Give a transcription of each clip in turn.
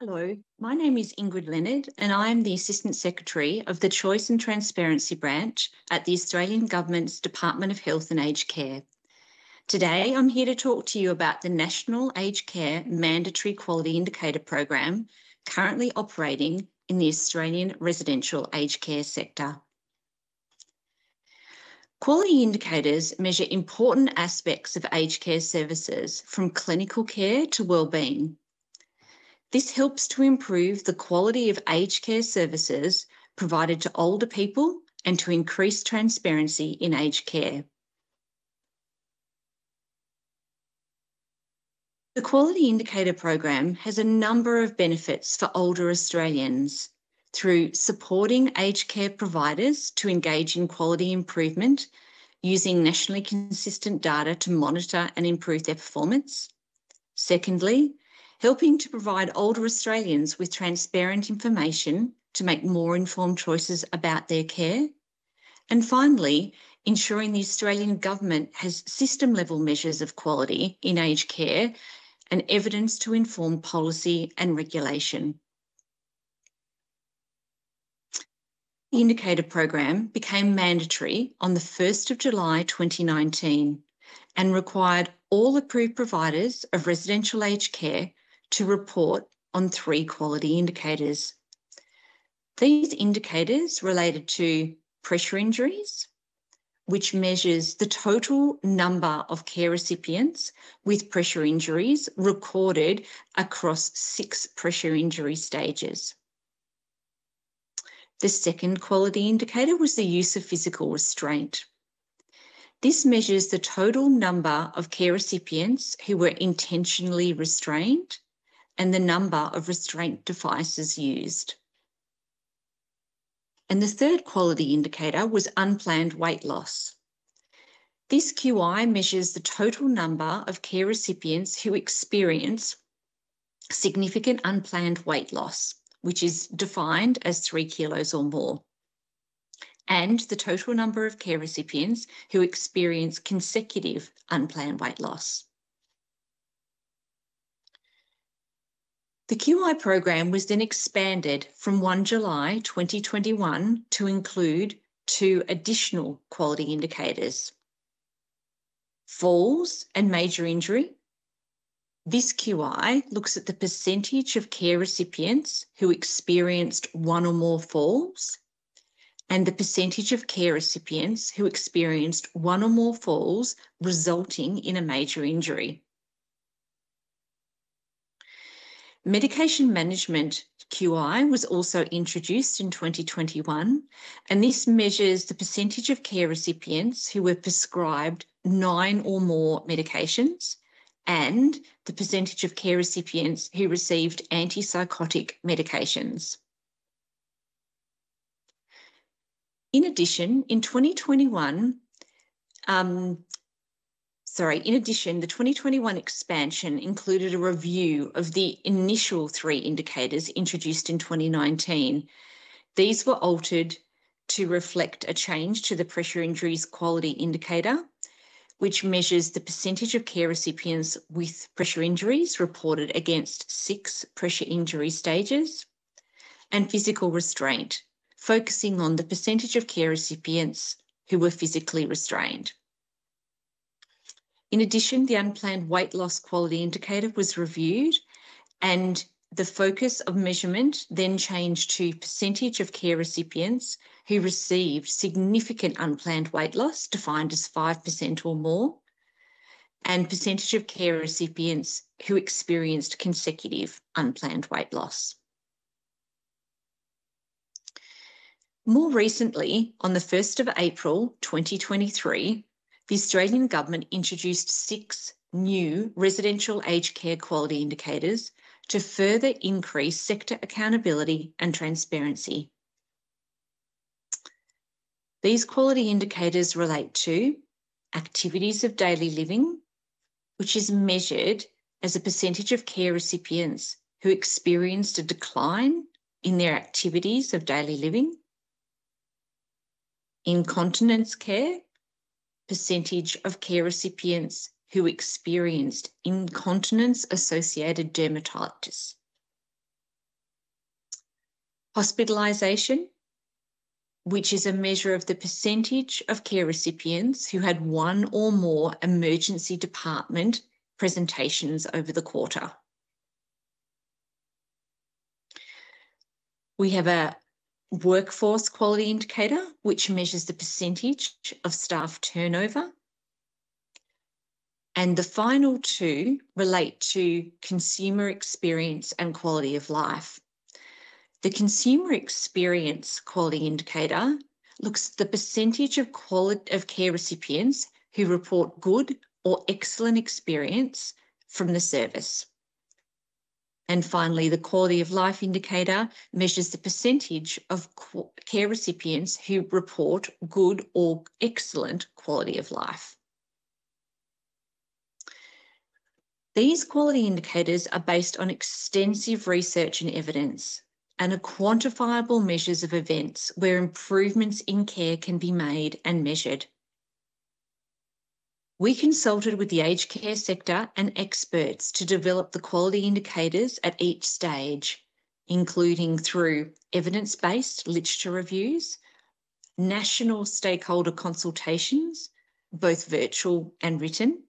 Hello, my name is Ingrid Leonard and I am the Assistant Secretary of the Choice and Transparency Branch at the Australian Government's Department of Health and Aged Care. Today, I'm here to talk to you about the National Aged Care Mandatory Quality Indicator Program currently operating in the Australian residential aged care sector. Quality indicators measure important aspects of aged care services from clinical care to wellbeing. This helps to improve the quality of aged care services provided to older people and to increase transparency in aged care. The Quality Indicator Program has a number of benefits for older Australians through supporting aged care providers to engage in quality improvement using nationally consistent data to monitor and improve their performance. Secondly, helping to provide older Australians with transparent information to make more informed choices about their care. And finally, ensuring the Australian Government has system-level measures of quality in aged care and evidence to inform policy and regulation. The Indicator Program became mandatory on the 1st of July 2019 and required all approved providers of residential aged care to report on 3 quality indicators. These indicators related to pressure injuries, which measures the total number of care recipients with pressure injuries recorded across 6 pressure injury stages. The second quality indicator was the use of physical restraint. This measures the total number of care recipients who were intentionally restrained and the number of restraint devices used. And the third quality indicator was unplanned weight loss. This QI measures the total number of care recipients who experience significant unplanned weight loss, which is defined as 3 kilos or more, and the total number of care recipients who experience consecutive unplanned weight loss. The QI program was then expanded from 1 July 2021 to include 2 additional quality indicators: falls and major injury. This QI looks at the percentage of care recipients who experienced 1 or more falls and the percentage of care recipients who experienced 1 or more falls resulting in a major injury. Medication management QI was also introduced in 2021, and this measures the percentage of care recipients who were prescribed 9 or more medications and the percentage of care recipients who received antipsychotic medications. In addition, the 2021 expansion included a review of the initial 3 indicators introduced in 2019. These were altered to reflect a change to the pressure injuries quality indicator, which measures the percentage of care recipients with pressure injuries reported against 6 pressure injury stages, and physical restraint, focusing on the percentage of care recipients who were physically restrained. In addition, the unplanned weight loss quality indicator was reviewed, and the focus of measurement then changed to percentage of care recipients who received significant unplanned weight loss, defined as 5% or more, and percentage of care recipients who experienced consecutive unplanned weight loss. More recently, on the 1st of April 2023, the Australian Government introduced 6 new residential aged care quality indicators to further increase sector accountability and transparency. These quality indicators relate to activities of daily living, which is measured as a percentage of care recipients who experienced a decline in their activities of daily living. Incontinence care, percentage of care recipients who experienced incontinence-associated dermatitis. hospitalisation, which is a measure of the percentage of care recipients who had one or more emergency department presentations over the quarter. We have a workforce quality indicator, which measures the percentage of staff turnover. And the final two relate to consumer experience and quality of life. The consumer experience quality indicator looks at the percentage of care recipients who report good or excellent experience from the service. And finally, the quality of life indicator measures the percentage of care recipients who report good or excellent quality of life. These quality indicators are based on extensive research and evidence and are quantifiable measures of events where improvements in care can be made and measured. We consulted with the aged care sector and experts to develop the quality indicators at each stage, including through evidence-based literature reviews, national stakeholder consultations, both virtual and written,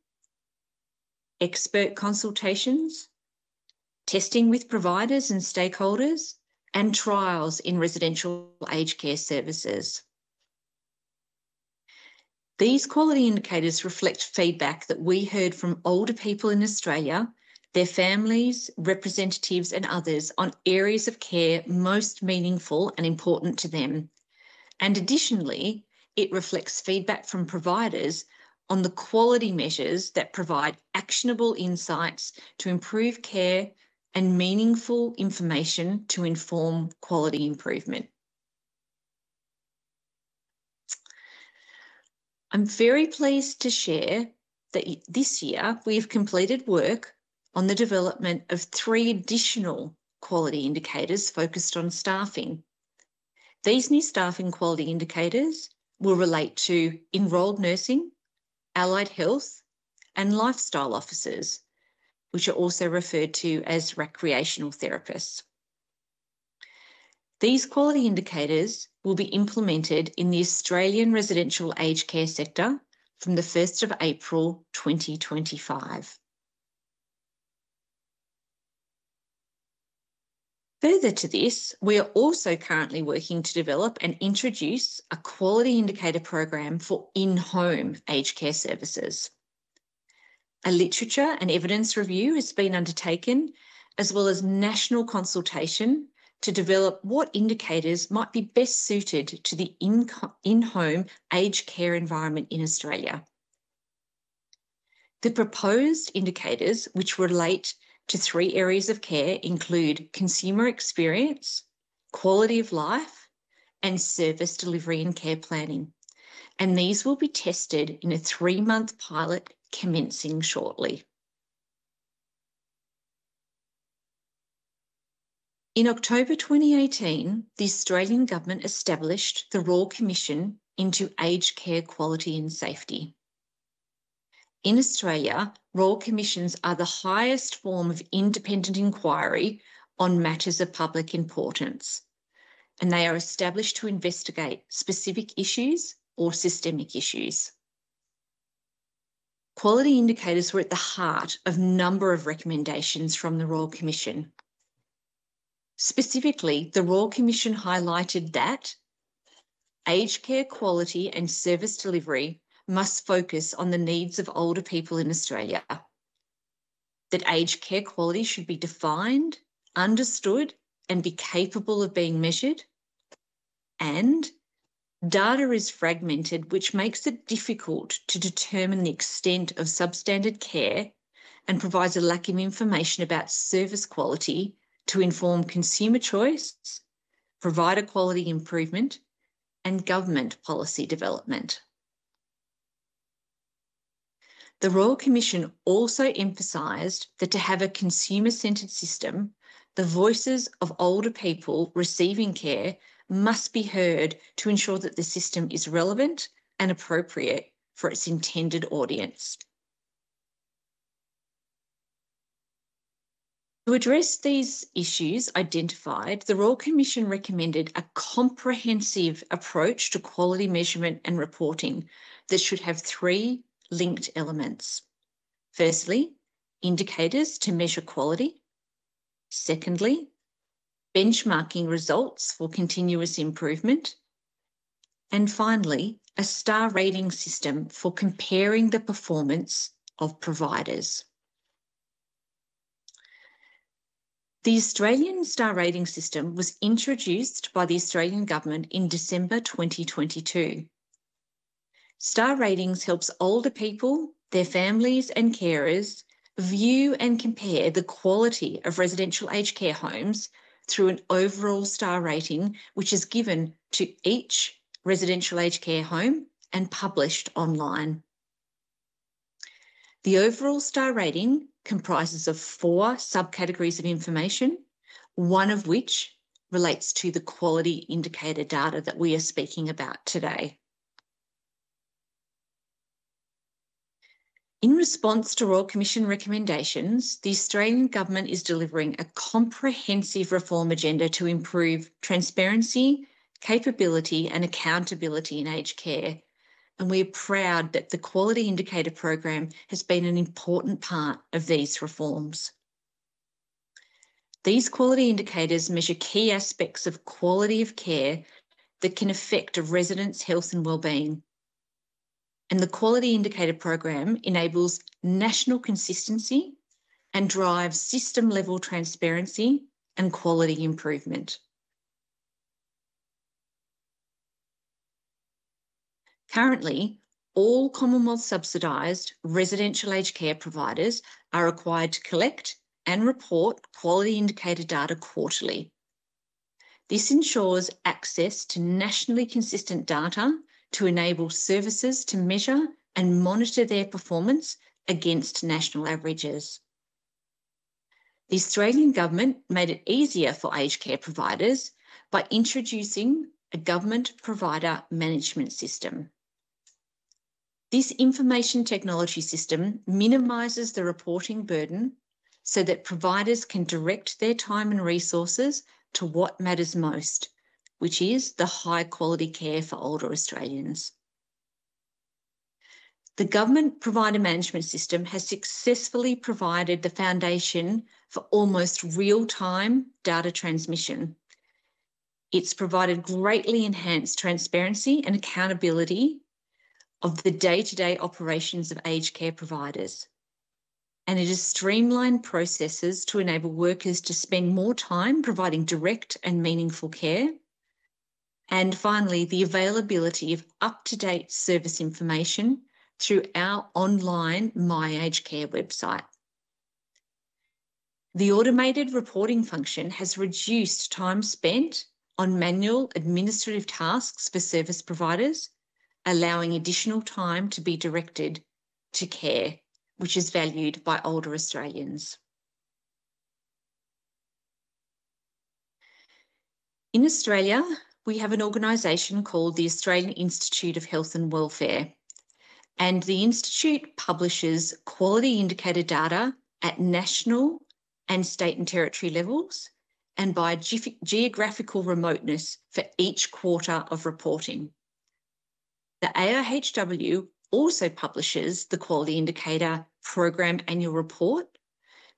expert consultations, testing with providers and stakeholders, and trials in residential aged care services. These quality indicators reflect feedback that we heard from older people in Australia, their families, representatives and others on areas of care most meaningful and important to them. And additionally, it reflects feedback from providers on the quality measures that provide actionable insights to improve care and meaningful information to inform quality improvement. I'm very pleased to share that this year we've completed work on the development of 3 additional quality indicators focused on staffing. These new staffing quality indicators will relate to enrolled nursing, allied health, and lifestyle officers, which are also referred to as recreational therapists. These quality indicators will be implemented in the Australian residential aged care sector from the 1st of April 2025. Further to this, we are also currently working to develop and introduce a quality indicator program for in-home aged care services. A literature and evidence review has been undertaken, as well as national consultation to develop what indicators might be best suited to the in-home aged care environment in Australia. The proposed indicators, which relate to 3 areas of care, include consumer experience, quality of life, and service delivery and care planning. And these will be tested in a 3-month pilot commencing shortly. In October 2018, the Australian Government established the Royal Commission into Aged Care Quality and Safety. In Australia, Royal Commissions are the highest form of independent inquiry on matters of public importance, and they are established to investigate specific issues or systemic issues. Quality indicators were at the heart of a number of recommendations from the Royal Commission. Specifically, the Royal Commission highlighted that aged care quality and service delivery must focus on the needs of older people in Australia, that aged care quality should be defined, understood, and be capable of being measured, and data is fragmented, which makes it difficult to determine the extent of substandard care and provides a lack of information about service quality to inform consumer choice, provider quality improvement, and government policy development. The Royal Commission also emphasised that to have a consumer-centred system, the voices of older people receiving care must be heard to ensure that the system is relevant and appropriate for its intended audience. To address these issues identified, the Royal Commission recommended a comprehensive approach to quality measurement and reporting that should have three linked elements. Firstly, indicators to measure quality. Secondly, benchmarking results for continuous improvement. And finally, a star rating system for comparing the performance of providers. The Australian star rating system was introduced by the Australian Government in December 2022. Star ratings helps older people, their families and carers view and compare the quality of residential aged care homes through an overall star rating, which is given to each residential aged care home and published online. The overall star rating comprises of 4 subcategories of information, one of which relates to the quality indicator data that we are speaking about today. In response to Royal Commission recommendations, the Australian Government is delivering a comprehensive reform agenda to improve transparency, capability and accountability in aged care. And we're proud that the Quality Indicator Program has been an important part of these reforms. These quality indicators measure key aspects of quality of care that can affect a resident's health and wellbeing. And the Quality Indicator Program enables national consistency and drives system-level transparency and quality improvement. Currently, all Commonwealth subsidised residential aged care providers are required to collect and report quality indicator data quarterly. This ensures access to nationally consistent data to enable services to measure and monitor their performance against national averages. The Australian Government made it easier for aged care providers by introducing a government provider management system. This information technology system minimises the reporting burden so that providers can direct their time and resources to what matters most, which is the high quality care for older Australians. The government provider management system has successfully provided the foundation for almost real-time data transmission. It's provided greatly enhanced transparency and accountability of the day-to-day operations of aged care providers. And it has streamlined processes to enable workers to spend more time providing direct and meaningful care. And finally, the availability of up-to-date service information through our online My Aged Care website. The automated reporting function has reduced time spent on manual administrative tasks for service providers, allowing additional time to be directed to care, which is valued by older Australians. In Australia, we have an organisation called the Australian Institute of Health and Welfare, and the Institute publishes quality indicator data at national and state and territory levels and by geographical remoteness for each quarter of reporting. The AIHW also publishes the Quality Indicator Program Annual Report,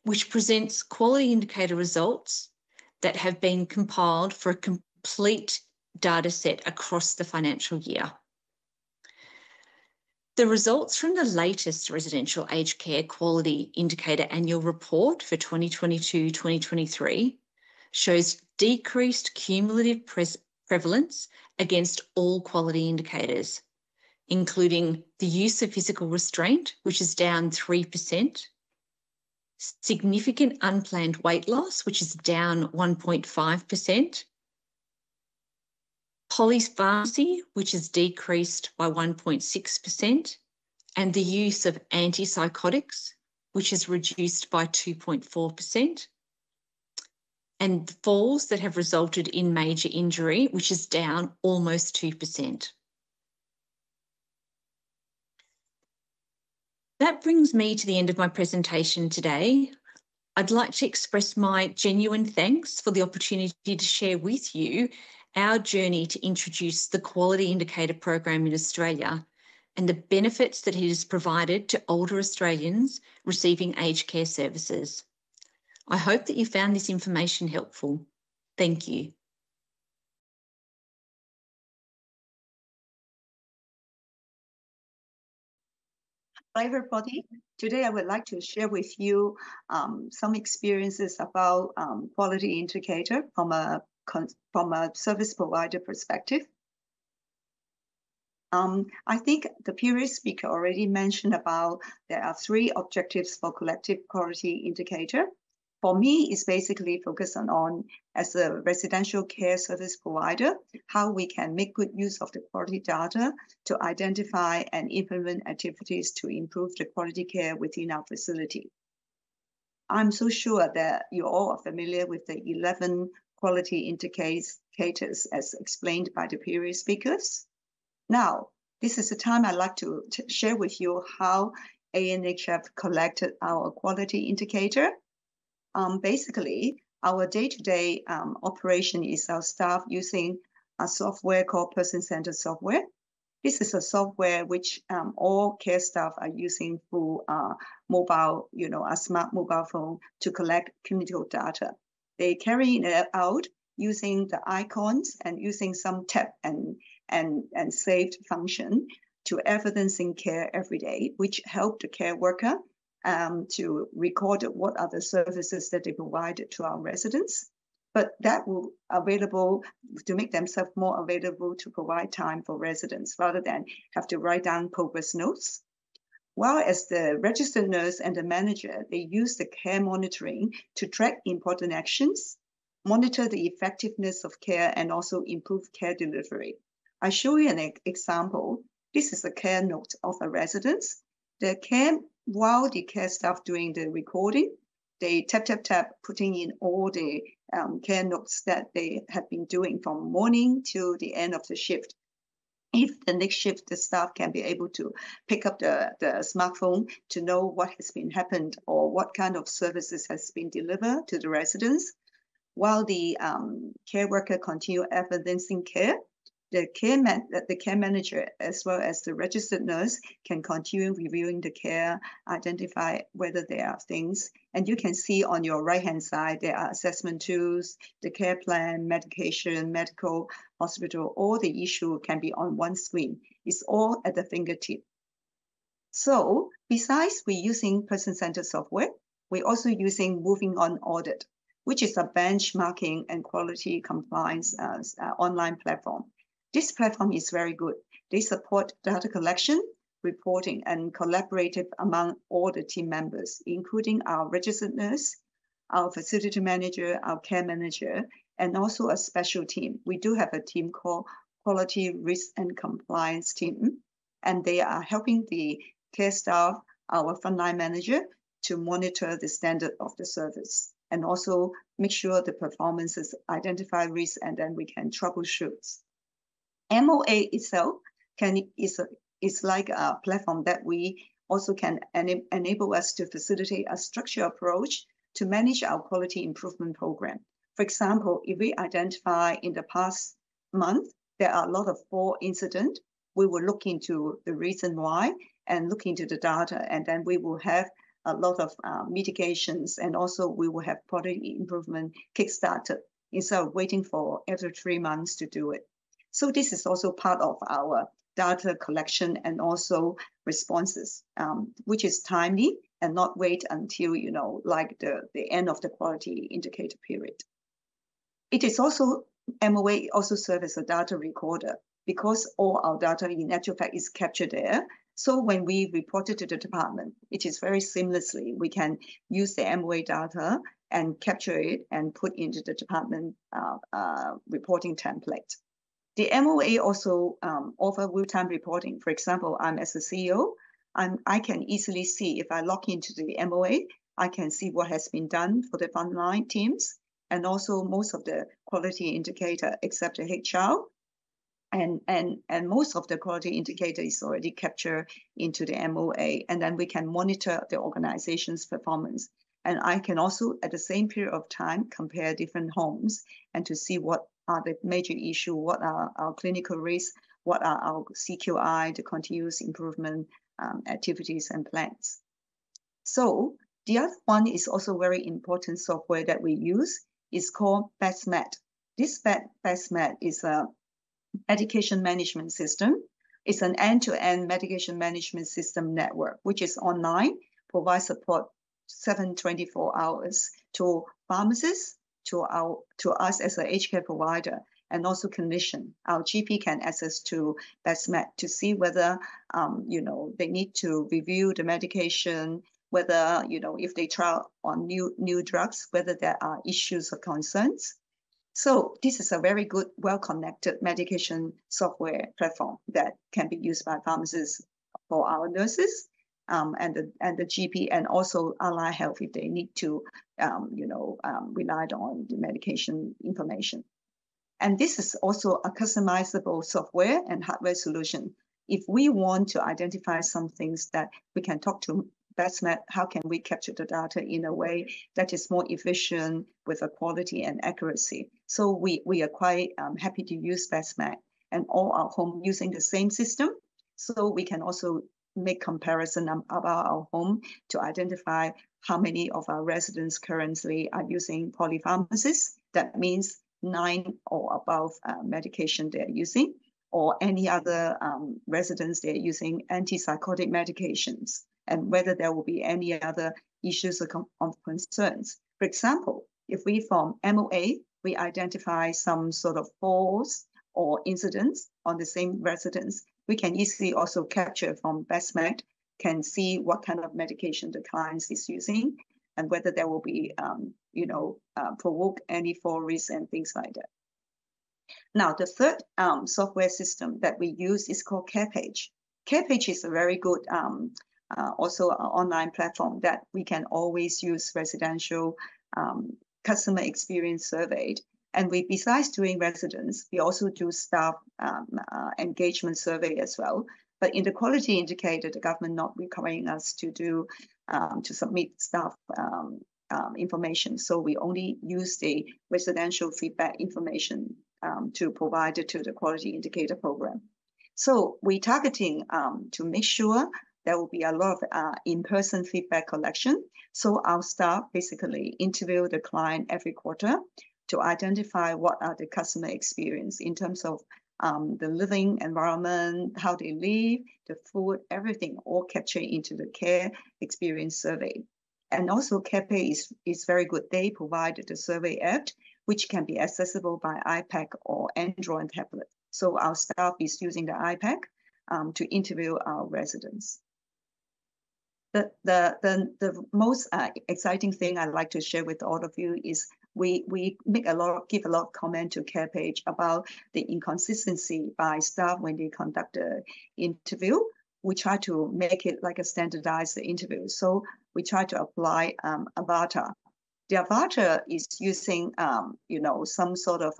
which presents quality indicator results that have been compiled for a complete data set across the financial year. The results from the latest Residential Aged Care Quality Indicator Annual Report for 2022-2023 shows decreased cumulative prevalence against all quality indicators, including the use of physical restraint, which is down 3%, significant unplanned weight loss, which is down 1.5%, polypharmacy, which is decreased by 1.6%, and the use of antipsychotics, which is reduced by 2.4%, and falls that have resulted in major injury, which is down almost 2%. That brings me to the end of my presentation today. I'd like to express my genuine thanks for the opportunity to share with you our journey to introduce the Quality Indicator Program in Australia and the benefits that it has provided to older Australians receiving aged care services. I hope that you found this information helpful. Thank you. Hi, everybody. Today, I would like to share with you some experiences about quality indicator from a service provider perspective. I think the previous speaker already mentioned about there are 3 objectives for collective quality indicator. For me, it's basically focused on, as a residential care service provider, how we can make good use of the quality data to identify and implement activities to improve the quality care within our facility. I'm so sure that you all are familiar with the 11 quality indicators as explained by the previous speakers. Now, this is the time I'd like to share with you how ANHF collected our quality indicator. Basically, our day-to-day operation is our staff using a software called person-centered software. This is a software which all care staff are using through mobile, a smart mobile phone to collect clinical data. They carry it out using the icons and using some tap and saved function to evidencing care every day, which help the care worker to record what are the services that they provide to our residents. But that will available to make themselves more available to provide time for residents rather than have to write down progress notes. While as the registered nurse and the manager, they use the care monitoring to track important actions, monitor the effectiveness of care, and also improve care delivery. I show you an example. This is a care note of a resident. While the care staff doing the recording, they tap, putting in all the care notes that they have been doing from morning to the end of the shift. If the next shift, the staff can be able to pick up the smartphone to know what has been happened or what kind of services has been delivered to the residents, while the care worker continue evidencing care, the care manager, as well as the registered nurse, can continue reviewing the care, identify whether there are things. And you can see on your right-hand side, there are assessment tools, the care plan, medication, medical, hospital, all the issue can be on one screen. It's all at the fingertip. So besides we using person-centered software, we're also using Moving On Audit, which is a benchmarking and quality compliance online platform. This platform is very good. They support data collection, reporting, and collaborative among all the team members, including our registered nurse, our facility manager, our care manager, and also a special team. We do have a team called Quality, Risk, and Compliance team, and they are helping the care staff, our frontline manager, to monitor the standard of the service and also make sure the performances identify risks, and then we can troubleshoot. MOA itself is like a platform that we also can enable us to facilitate a structured approach to manage our quality improvement program. For example, if we identify in the past month, there are a lot of poor incidents, we will look into the reason why and look into the data, and then we will have a lot of mitigations, and also we will have quality improvement kickstarted instead of waiting for every 3 months to do it. So this is also part of our data collection and also responses, which is timely and not wait until, like the end of the quality indicator period. It is also, MOA also serves as a data recorder because all our data in actual fact is captured there. So when we report it to the department, it is very seamlessly. We can use the MOA data and capture it and put into the department reporting template. The MOA also offer real-time reporting. For example, I'm as a CEO, I can easily see if I log into the MOA, I can see what has been done for the frontline teams, and also most of the quality indicator except the HR. And most of the quality indicator is already captured into the MOA, and then we can monitor the organization's performance. And I can also, at the same period of time, compare different homes and to see what are the major issues, what are our clinical risks, what are our CQI, the continuous improvement activities and plans. So the other one is also very important software that we use. Is called BestMed. This BestMed is a medication management system. It's an end-to-end medication management system network, which is online, provides support 7/24 hours to pharmacists, to us as an aged care provider, and also clinician. Our GP can access to BestMed to see whether they need to review the medication, whether if they try on new drugs, whether there are issues or concerns. So this is a very good, well-connected medication software platform that can be used by pharmacists for our nurses and the GP, and also allied health if they need to rely on the medication information. And this is also a customizable software and hardware solution. If we want to identify some things that we can talk to BestMed, how can we capture the data in a way that is more efficient with a quality and accuracy? So we are quite happy to use BestMed and all our home using the same system. So we can also make comparison about our home to identify how many of our residents currently are using polypharmacies. That means 9 or above medication they're using, or any other residents they're using antipsychotic medications, and whether there will be any other issues of concerns. For example, if we from MOA, we identify some sort of falls or incidents on the same residents, we can easily also capture from BestMed, can see what kind of medication the client is using, and whether there will be, provoke any fall risk and things like that. Now, the third software system that we use is called CarePage. CarePage is a very good also an online platform that we can always use residential customer experience survey. And we, besides doing residents, we also do staff engagement survey as well. But in the quality indicator, the government not requiring us to do to submit staff information. So we only use the residential feedback information to provide it to the quality indicator program. So we're targeting to make sure there will be a lot of in-person feedback collection. So our staff basically interview the client every quarter to identify what are the customer experience in terms of the living environment, how they live, the food, everything, all captured into the care experience survey. And also CarePay is very good. They provided the survey app, which can be accessible by iPad or Android tablet. So our staff is using the iPad to interview our residents. The most exciting thing I'd like to share with all of you is we give a lot of comment to CarePage about the inconsistency by staff when they conduct the interview. We try to make it like a standardized interview. So we try to apply avatar. The avatar is using some sort of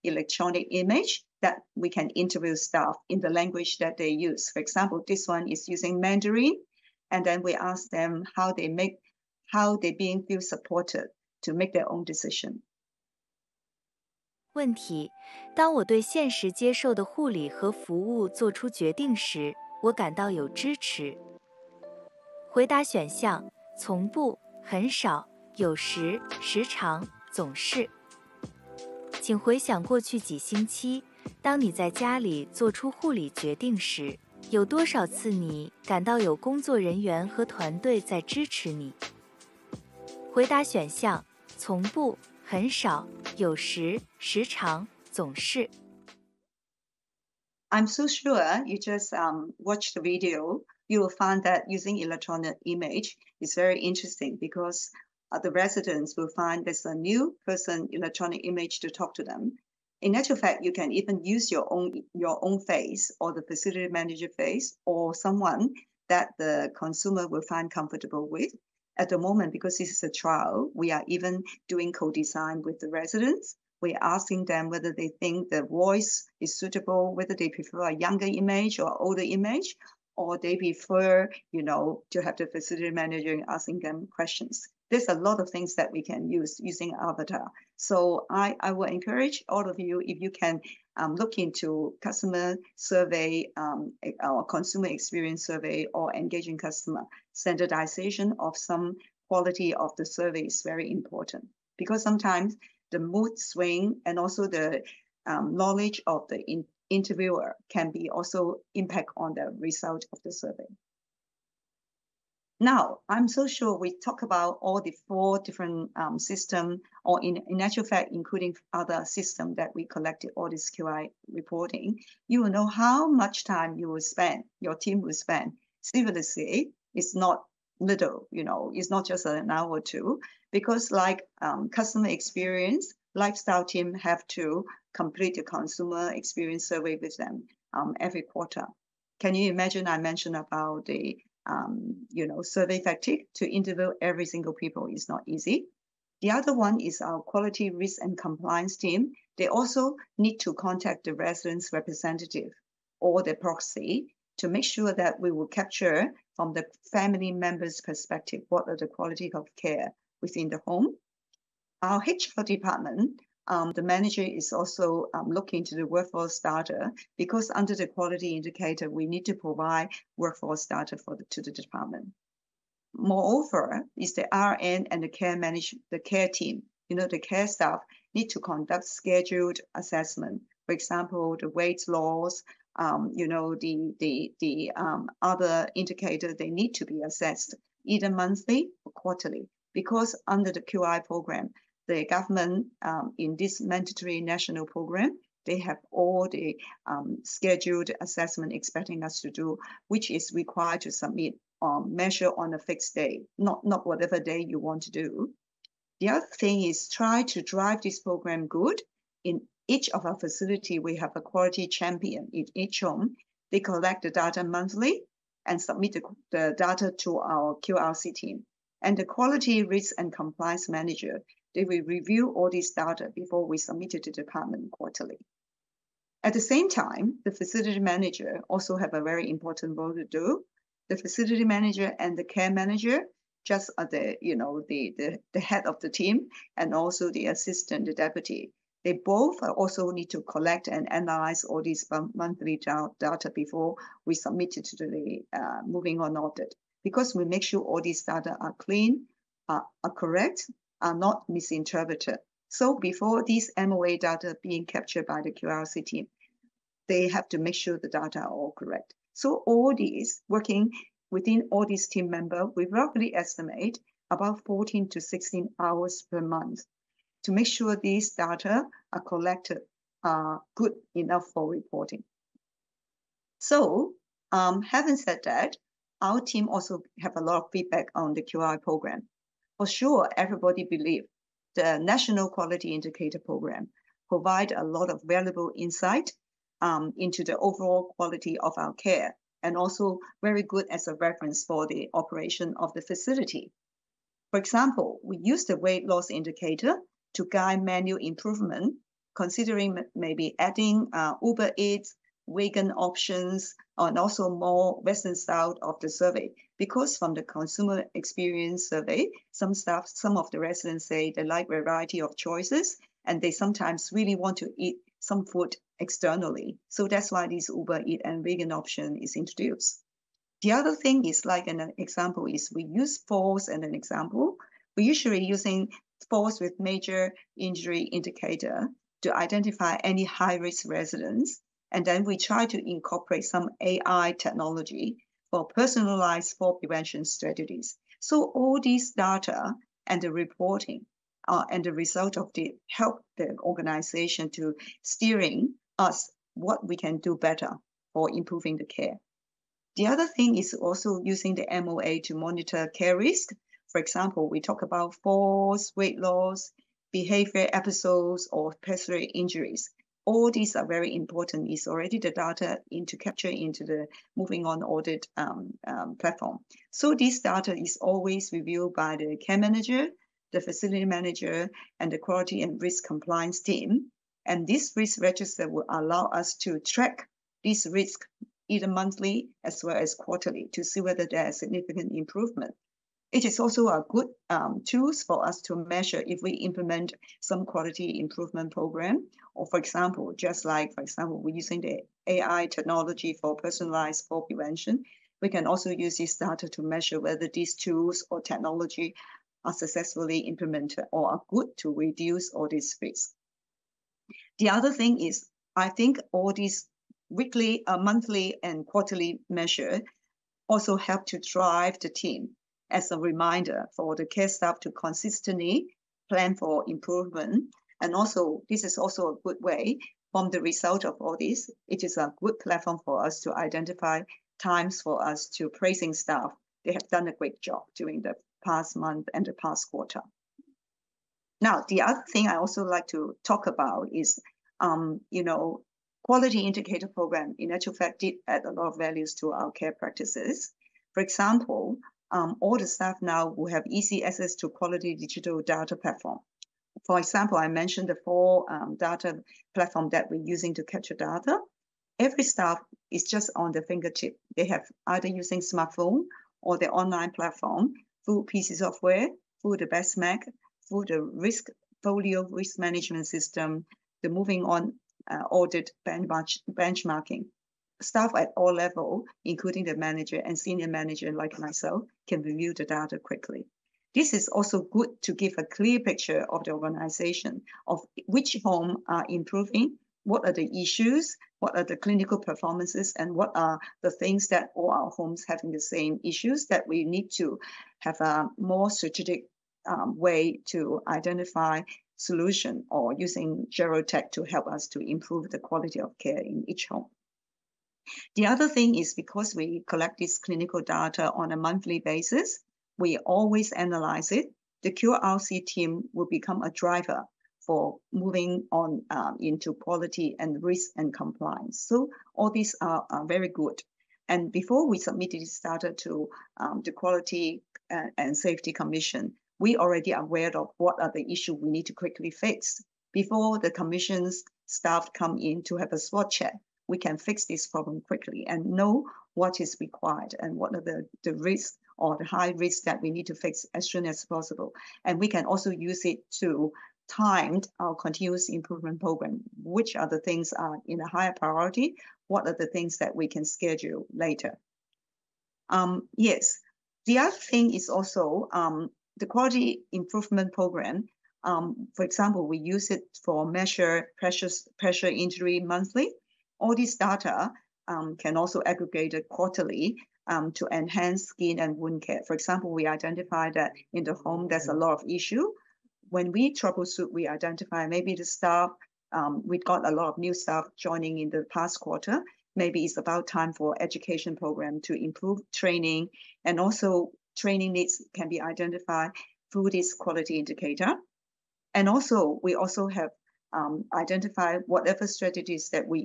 electronic image that we can interview staff in the language that they use. For example, this one is using Mandarin, and then we ask them how they feel supported to make their own decision. 问题：当我对现实接受的护理和服务做出决定时，我感到有支持。回答选项：从不、很少、有时、时常、总是。请回想过去几星期，当你在家里做出护理决定时，有多少次你感到有工作人员和团队在支持你？回答选项：从不、很少、有时、时常、总是。I'm so sure you just watched the video. You will find that using electronic image is very interesting because the residents will find there's a new person electronic image to talk to them. In actual fact, you can even use your own face or the facility manager face or someone that the consumer will find comfortable with. At the moment, because this is a trial, we are even doing co-design with the residents. We're asking them whether they think the voice is suitable, whether they prefer a younger image or older image, or they prefer, to have the facility manager asking them questions. there's a lot of things that we can use using Avatar. So I will encourage all of you, if you can look into customer survey, or consumer experience survey, or engaging customer, standardization of some quality of the survey is very important, because sometimes the mood swing and also the knowledge of the interviewer can be also impact on the result of the survey. Now, I'm so sure we talk about all the 4 different systems, or in actual fact, including other systems that we collected all this QI reporting. You will know how much time you will spend, your team will spend. Seriously, it's not little, it's not just an hour or 2, because like customer experience, lifestyle team have to complete the consumer experience survey with them every quarter. Can you imagine? I mentioned about the survey fatigue. To interview every single people is not easy. The other one is our quality, risk, and compliance team. They also need to contact the residents' representative or the proxy to make sure that we will capture from the family members' perspective what are the quality of care within the home. Our HR department, the manager is also looking to the workforce data, because under the quality indicator, we need to provide workforce data to the department. Moreover, is the RN and the care team. The care staff need to conduct scheduled assessment. For example, the weight loss, the other indicator, they need to be assessed either monthly or quarterly, because under the QI program, the government in this mandatory national program, they have all the scheduled assessment expecting us to do, which is required to submit measure on a fixed day, not whatever day you want to do. The other thing is try to drive this program good. In each of our facility, we have a quality champion in each home. They collect the data monthly and submit the data to our QRC team. And the quality, risk, and compliance manager, they will review all this data before we submit it to the department quarterly. At the same time, the facility manager also have a very important role to do. The facility manager and the care manager just are the head of the team, and also the assistant, the deputy. They both also need to collect and analyze all these monthly data before we submit it to the moving on audit, because we make sure all these data are clean, are correct, are not misinterpreted. So before these MOA data being captured by the QRC team, they have to make sure the data are all correct. So all these, working within all these team members, we roughly estimate about 14 to 16 hours per month to make sure these data are collected good enough for reporting. So having said that, our team also have a lot of feedback on the QI program. For sure, everybody believes the National Quality Indicator Program provide a lot of valuable insight into the overall quality of our care, and also very good as a reference for the operation of the facility. For example, we use the weight loss indicator to guide menu improvement, considering maybe adding Uber Eats, vegan options, and also more Western style of the survey. Because from the consumer experience survey, some of the residents say they like variety of choices, and they sometimes really want to eat some food externally. So that's why this Uber Eat and vegan option is introduced. The other thing is, like an example, is we use falls as an example. We're usually using falls with major injury indicator to identify any high-risk residents. And then we try to incorporate some AI technology for personalized fall prevention strategies. So all these data and the reporting and the result of the help the organization to steering us what we can do better for improving the care. The other thing is also using the MOA to monitor care risk. For example, we talk about falls, weight loss, behavior episodes, or personal injuries. All these are very important. It's already the data into capture into the moving on audit platform. So this data is always reviewed by the care manager, the facility manager, and the quality and risk compliance team. And this risk register will allow us to track this risk either monthly as well as quarterly to see whether there is significant improvement. It is also a good tools for us to measure if we implement some quality improvement program, or for example, we're using the AI technology for personalized fall prevention. We can also use this data to measure whether these tools or technology are successfully implemented or are good to reduce all these risks. The other thing is, I think all these weekly, monthly, and quarterly measures also help to drive the team as a reminder for the care staff to consistently plan for improvement. And also, this is also a good way from the result of all this. It is a good platform for us to identify times for us to praising staff. They have done a great job during the past month and the past quarter. Now, the other thing I also like to talk about is, quality indicator program, in actual fact, did add a lot of values to our care practices. For example, all the staff now will have easy access to quality digital data platform. For example, I mentioned the 4 data platform that we're using to capture data. Every staff is just on the fingertip. They have either using smartphone or the online platform, through PC software, through the best Mac, through the risk management system, the moving on audit benchmarking. Staff at all levels, including the manager and senior manager like myself, can review the data quickly. This is also good to give a clear picture of the organization, of which home are improving, what are the issues, what are the clinical performances, and what are the things that all our homes having the same issues that we need to have a more strategic way to identify solution, or using gerotech to help us to improve the quality of care in each home. The other thing is, because we collect this clinical data on a monthly basis, we always analyze it. The QRC team will become a driver for moving on into quality and risk and compliance. So all these are very good. And before we submitted this data to the Quality and Safety Commission, we already are aware of what are the issues we need to quickly fix. Before the commission's staff come in to have a SWOT check, we can fix this problem quickly and know what is required and what are the risks or the high risks that we need to fix as soon as possible. And we can also use it to time our continuous improvement program. Which are the things are in a higher priority? What are the things that we can schedule later? Yes, the other thing is also the quality improvement program. For example, we use it for measure pressure injury monthly. All this data can also aggregate it quarterly to enhance skin and wound care. For example, we identify that in the home there's a lot of issue. When we troubleshoot, we identify maybe the staff, we got a lot of new staff joining in the past quarter. Maybe it's about time for education program to improve training, and also training needs can be identified through this quality indicator. And also, we also have identified whatever strategies that we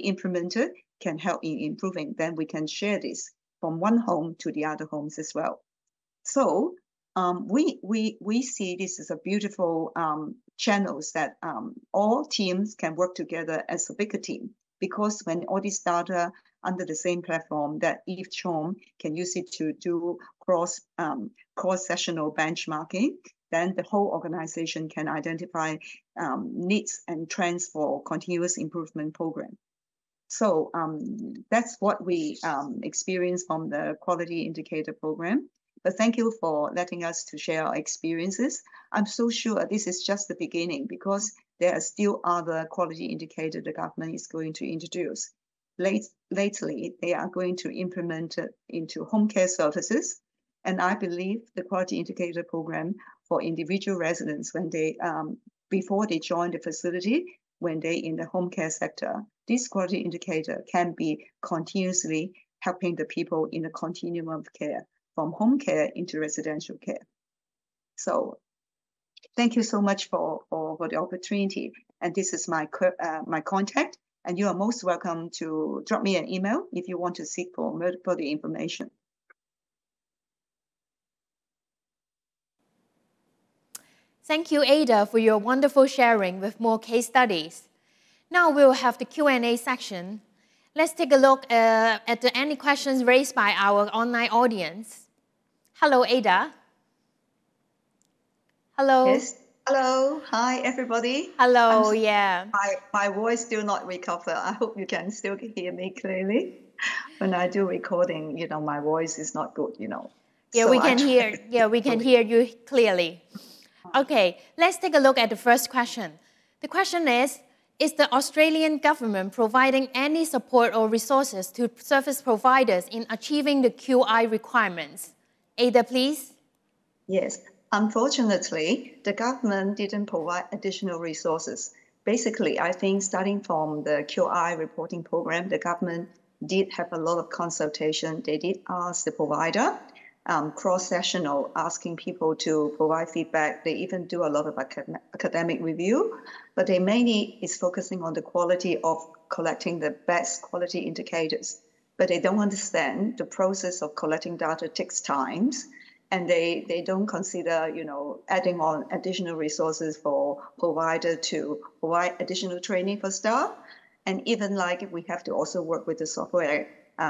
implemented can help in improving. Then we can share this from one home to the other homes as well. So we see this as a beautiful channels that all teams can work together as a bigger team, because when all this data under the same platform, that each home can use it to do cross-sectional benchmarking, then the whole organization can identify needs and trends for continuous improvement program. So that's what we experienced from the quality indicator program. But thank you for letting us to share our experiences. I'm so sure this is just the beginning, because there are still other quality indicators the government is going to introduce. Lately, they are going to implement it into home care services. And I believe the quality indicator program for individual residents, when they before they join the facility, when they in the home care sector, this quality indicator can be continuously helping the people in the continuum of care, from home care into residential care. So thank you so much for the opportunity. And this is my contact. And you are most welcome to drop me an email if you want to seek for further information. Thank you, Ada, for your wonderful sharing with more case studies. Now we'll have the Q&A section. Let's take a look at any questions raised by our online audience. Hello, Ada. Hello. Yes. Hello. Hi, everybody. Hello. Yeah. My voice still not recover. I hope you can still hear me clearly. When I do recording, my voice is not good, Yeah, So we can hear. Yeah, we can hear you clearly. Okay, let's take a look at the first question. The question is the Australian government providing any support or resources to service providers in achieving the QI requirements? Ada, please. Yes. Unfortunately, the government didn't provide additional resources. Basically, I think starting from the QI reporting program, the government did have a lot of consultation. They did ask the provider, cross-sectional, asking people to provide feedback. They even do a lot of academic review, but they mainly is focusing on the quality of collecting the best quality indicators. But they don't understand the process of collecting data takes time, and they don't consider, adding on additional resources for provider to provide additional training for staff. And even like we have to also work with the software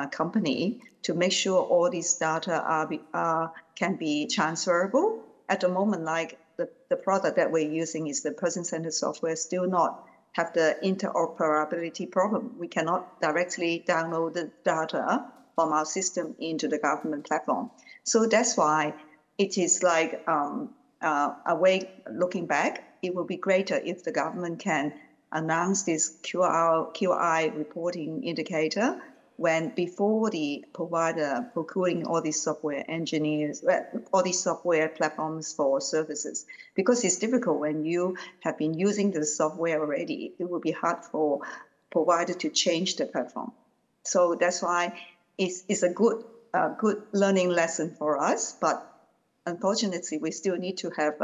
company to make sure all these data can be transferable. At the moment, like the product that we're using is the person-centered software, still not have the interoperability problem. We cannot directly download the data from our system into the government platform. So that's why it is like a way looking back, it will be greater if the government can announce this QI reporting indicator when before the provider procuring all these software engineers, all these software platforms for services. Because it's difficult when you have been using the software already, it will be hard for provider to change the platform. So that's why it's a good learning lesson for us, but unfortunately, we still need to have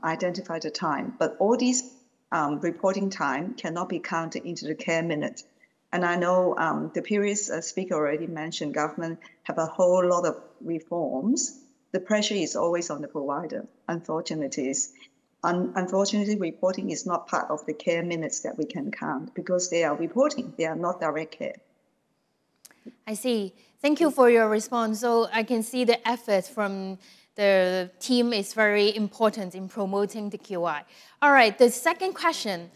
identified the time. But all these reporting time cannot be counted into the care minute. And I know the previous speaker already mentioned government have a whole lot of reforms. The pressure is always on the provider. Unfortunately, reporting is not part of the care minutes that we can count because they are reporting. They are not direct care. I see. Thank you for your response. So I can see the effort from the team is very important in promoting the QI. All right, the second question.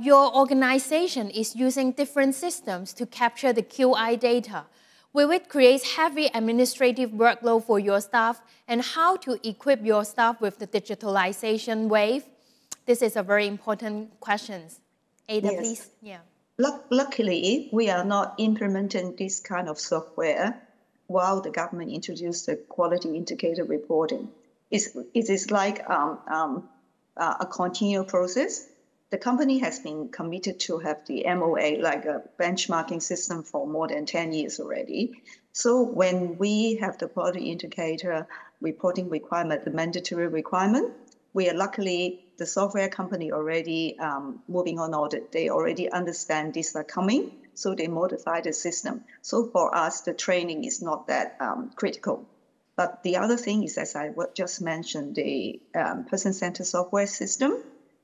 Your organization is using different systems to capture the QI data. Will it create heavy administrative workload for your staff? And how to equip your staff with the digitalization wave? This is a very important question. Ada, yes. Please. Yeah. Luckily, we are not implementing this kind of software while the government introduced the quality indicator reporting. It is like a continual process. The company has been committed to have the MOA, like a benchmarking system, for more than 10 years already. So when we have the quality indicator reporting requirement, the mandatory requirement, we are luckily, the software company already moving on audit. They already understand these are coming, so they modify the system. So for us, the training is not that critical. But the other thing is, as I just mentioned, the person-centered software system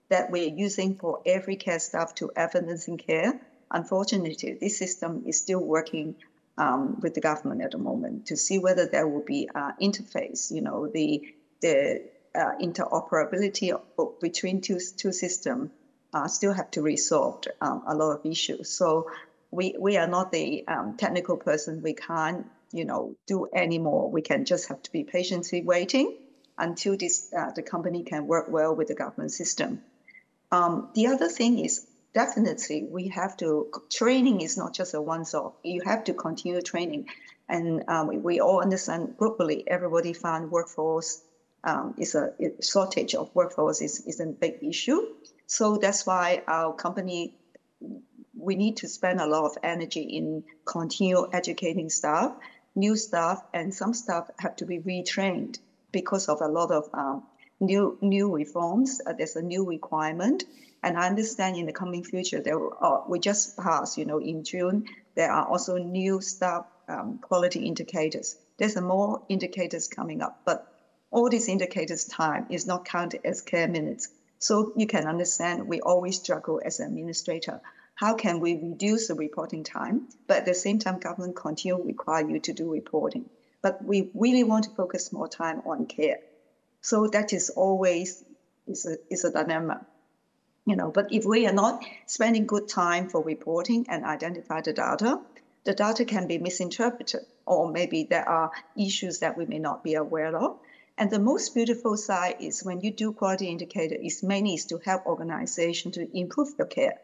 that we're using for every care staff to evidence in care. Unfortunately, this system is still working with the government at the moment to see whether there will be interface, the interoperability between two systems still have to resolve a lot of issues. So we are not the technical person. We can't, do any more. We can just have to be patiently waiting until the company can work well with the government system. The other thing is definitely we have to, training is not just a once-off. You have to continue training. And we all understand globally, everybody found workforce is a shortage of workforce is a big issue. So that's why our company, we need to spend a lot of energy in continue educating staff, new staff, and some staff have to be retrained because of a lot of new reforms. There's a new requirement. And I understand in the coming future, we just passed, in June, there are also new staff quality indicators. There's more indicators coming up, but all these indicators' time is not counted as care minutes. So you can understand we always struggle as an administrator. How can we reduce the reporting time, but at the same time, government continue to require you to do reporting? but we really want to focus more time on care. So that is always is a dilemma. But if we are not spending good time for reporting and identify the data can be misinterpreted, or maybe there are issues that we may not be aware of. And the most beautiful side is when you do quality indicator, is mainly is to help organization to improve your care.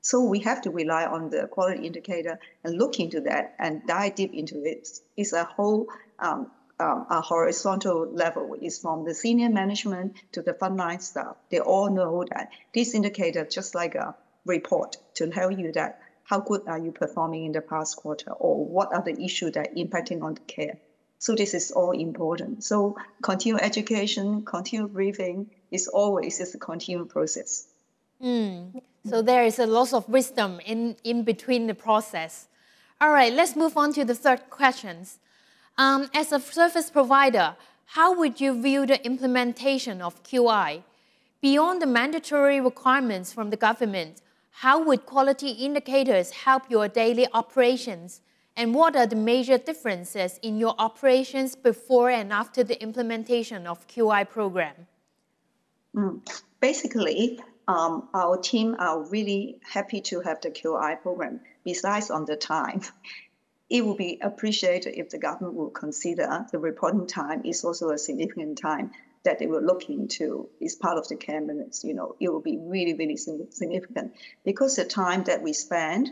So we have to rely on the quality indicator and look into that and dive deep into it. It's a whole a horizontal level. Is from the senior management to the frontline staff. They all know that this indicator, just like a report, to tell you that how good are you performing in the past quarter, or what are the issues that are impacting on the care. So this is all important. So continued education, continued briefing is always a continued process. So there is a lot of wisdom in between the process. All right, let's move on to the third questions. As a service provider, how would you view the implementation of QI? Beyond the mandatory requirements from the government, how would quality indicators help your daily operations? And what are the major differences in your operations before and after the implementation of QI program? Basically, our team are really happy to have the QI program. Besides on the time, it would be appreciated if the government would consider the reporting time is also a significant time that they will look into is part of the care minutes. It will be really, really significant, because the time that we spend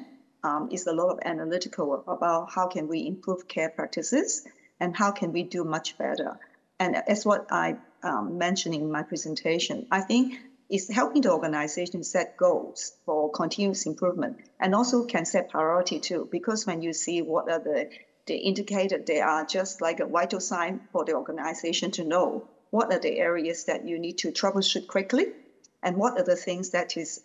is a lot of analytical about how can we improve care practices and how can we do much better. And as what I mentioned in my presentation, I think it's helping the organization set goals for continuous improvement, and also can set priority too, because when you see what are the indicators, they are just like a vital sign for the organization to know what are the areas that you need to troubleshoot quickly, and what are the things that is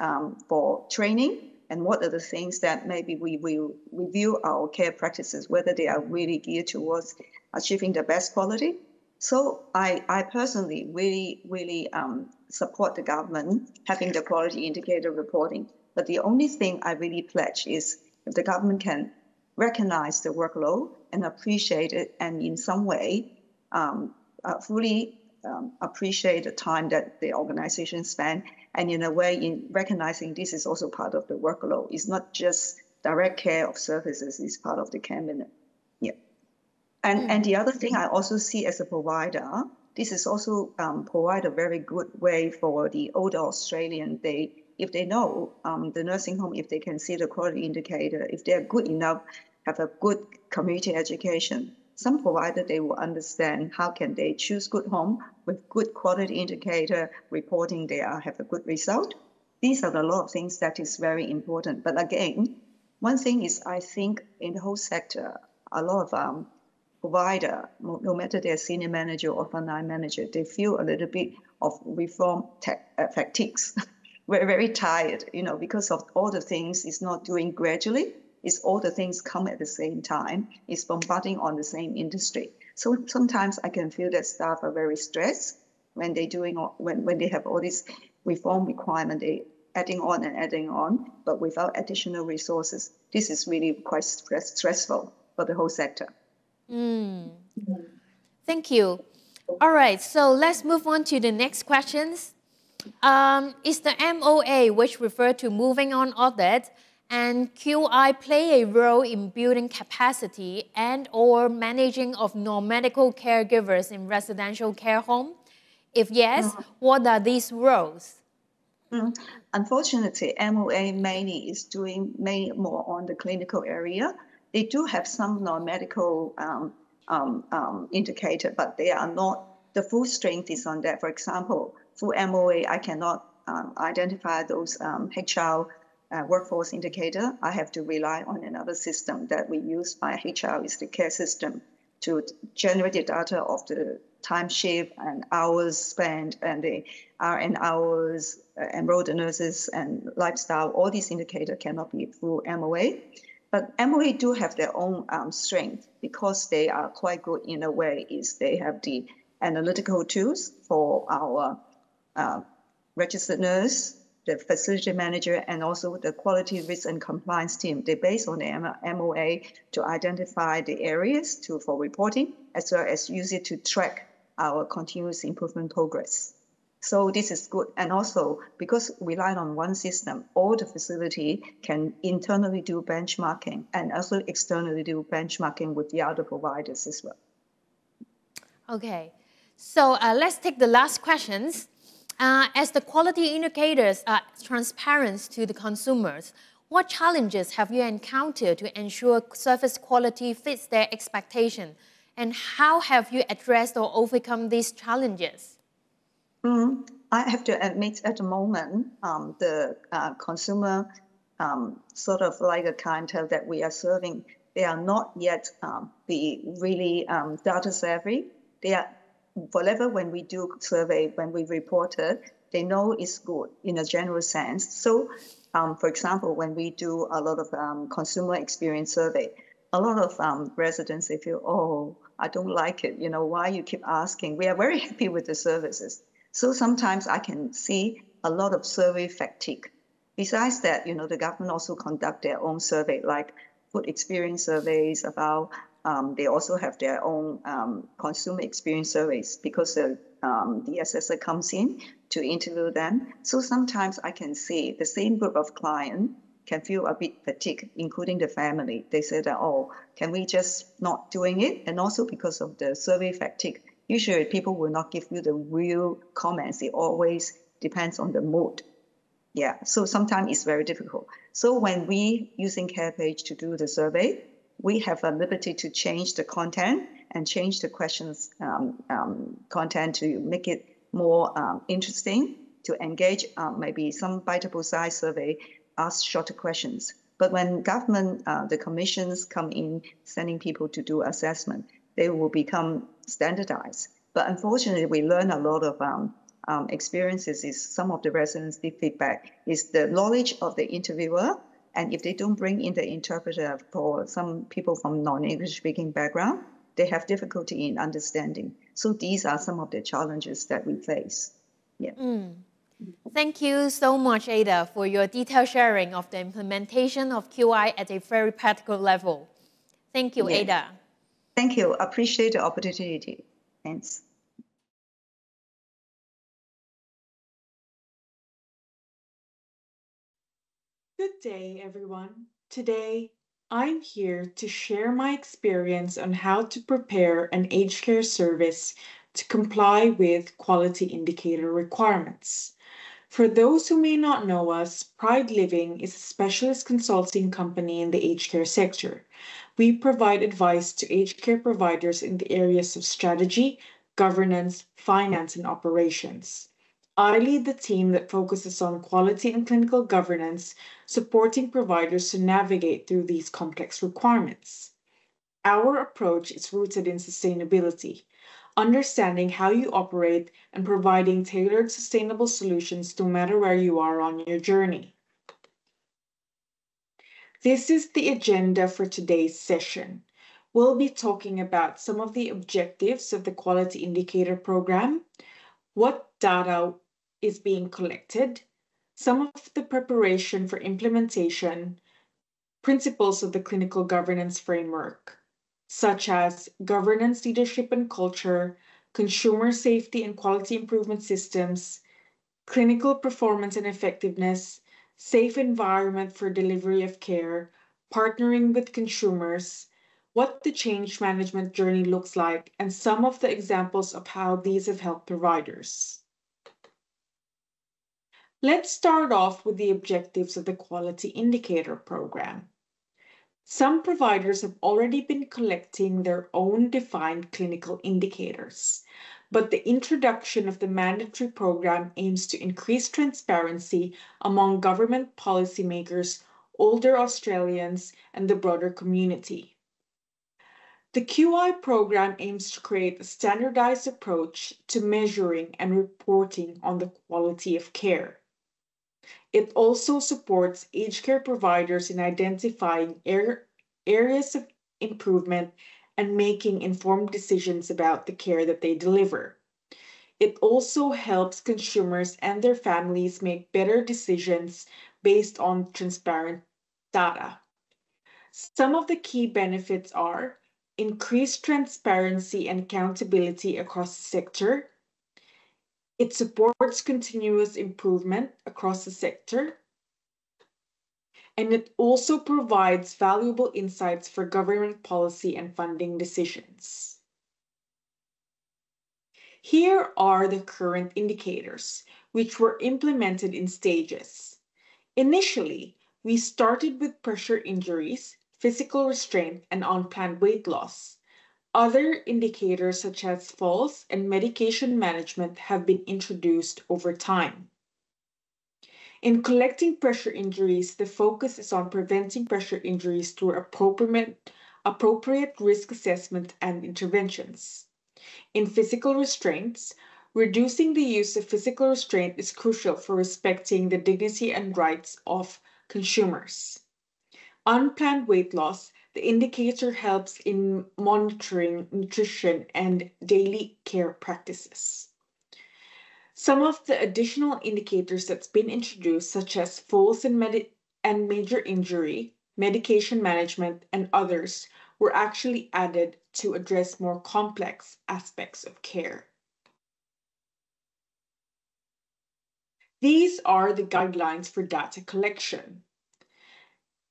for training, and what are the things that maybe we will review our care practices, whether they are really geared towards achieving the best quality. So I personally really support the government having the quality indicator reporting. But the only thing I really pledge is if the government can recognize the workload and appreciate it, and in some way fully appreciate the time that the organization spend, and in a way in recognizing this is also part of the workload. It's not just direct care of services, it's part of the care minute. Yeah. And the other thing I also see as a provider, this is also provide a very good way for the older Australian. If they know the nursing home, if they can see the quality indicator, if they're good enough, have a good community education, some provider, they will understand how can they choose good home with good quality indicator reporting, they have a good result. These are a lot of things that is very important. But again, one thing is, I think in the whole sector, a lot of provider, no matter their senior manager or frontline manager, they feel a little bit of reform fatigues. We're very tired, because of all the things it's not doing gradually. It's all the things come at the same time. It's bombarding on the same industry. So sometimes I can feel that staff are very stressed when when they have all these reform requirements, they adding on, but without additional resources. This is really quite stressful for the whole sector. Thank you. All right, so let's move on to the next questions. Is the MOA, which refer to moving on audit, and QI play a role in building capacity and or managing of non-medical caregivers in residential care home? If yes, what are these roles? Unfortunately, MOA mainly is doing more on the clinical area. They do have some non-medical indicator, but they are not, the full strength is on that. For example, through MOA, I cannot identify those HR workforce indicator. I have to rely on another system that we use by HR, is the care system, to generate the data of the time shift and hours spent and the RN hours, enrolled nurses and lifestyle. All these indicators cannot be through MOA. But MOA do have their own strength, because they are quite good in a way, is they have the analytical tools for our registered nurse, the facility manager, and also the quality risk and compliance team. They base on the MOA to identify the areas for reporting, as well as use it to track our continuous improvement progress. So this is good. And also, because we rely on one system, all the facility can internally do benchmarking and also externally do benchmarking with the other providers as well. Okay, so let's take the last questions. As the quality indicators are transparent to the consumers, what challenges have you encountered to ensure service quality fits their expectation? And how have you addressed or overcome these challenges? I have to admit at the moment, the consumer sort of like a clientele that we are serving, they are not yet be really data savvy. They are, whatever when we do survey, when we report it, they know it's good in a general sense. So, for example, when we do a lot of consumer experience survey, a lot of residents, they feel, oh, I don't like it. You know, why you keep asking? We are very happy with the services. So sometimes I can see a lot of survey fatigue. Besides that, you know, the government also conduct their own survey, like food experience surveys about, they also have their own consumer experience surveys because the assessor comes in to interview them. So sometimes I can see the same group of clients can feel a bit fatigued, including the family. They say that, oh, can we just not doing it? And also because of the survey fatigue, usually people will not give you the real comments. It always depends on the mood. Yeah, so sometimes it's very difficult. So when we using CarePage to do the survey, we have a liberty to change the content and change the questions content to make it more interesting, to engage maybe some biteable size survey, ask shorter questions. But when government, the commissions come in sending people to do assessment, they will become standardized. But unfortunately, we learn a lot of experiences is some of the residents' feedback is the knowledge of the interviewer. And if they don't bring in the interpreter for some people from non-English speaking background, they have difficulty in understanding. So these are some of the challenges that we face. Yeah. Thank you so much, Ada, for your detailed sharing of the implementation of QI at a very practical level. Thank you, Ada. Thank you. Appreciate the opportunity. Thanks. Good day, everyone. Today, I'm here to share my experience on how to prepare an aged care service to comply with quality indicator requirements. For those who may not know us, Pride Living is a specialist consulting company in the aged care sector. We provide advice to aged care providers in the areas of strategy, governance, finance, and operations. I lead the team that focuses on quality and clinical governance, supporting providers to navigate through these complex requirements. Our approach is rooted in sustainability, understanding how you operate and providing tailored sustainable solutions no matter where you are on your journey. This is the agenda for today's session. We'll be talking about some of the objectives of the Quality Indicator Program, what data is being collected, some of the preparation for implementation, principles of the clinical governance framework, such as governance, leadership and culture, consumer safety and quality improvement systems, clinical performance and effectiveness, safe environment for delivery of care, partnering with consumers, what the change management journey looks like, and some of the examples of how these have helped providers. Let's start off with the objectives of the Quality Indicator Program. Some providers have already been collecting their own defined clinical indicators, but the introduction of the mandatory program aims to increase transparency among government policymakers, older Australians, and the broader community. The QI program aims to create a standardized approach to measuring and reporting on the quality of care. It also supports aged care providers in identifying areas of improvement and making informed decisions about the care that they deliver. It also helps consumers and their families make better decisions based on transparent data. Some of the key benefits are increased transparency and accountability across the sector. It supports continuous improvement across the sector. And it also provides valuable insights for government policy and funding decisions. Here are the current indicators, which were implemented in stages. Initially, we started with pressure injuries, physical restraint, and unplanned weight loss. Other indicators such as falls and medication management have been introduced over time. In collecting pressure injuries, the focus is on preventing pressure injuries through appropriate risk assessment and interventions. In physical restraints, reducing the use of physical restraint is crucial for respecting the dignity and rights of consumers. Unplanned weight loss, the indicator helps in monitoring nutrition and daily care practices. Some of the additional indicators that's been introduced, such as falls and major injury, medication management, and others, were actually added to address more complex aspects of care. These are the guidelines for data collection.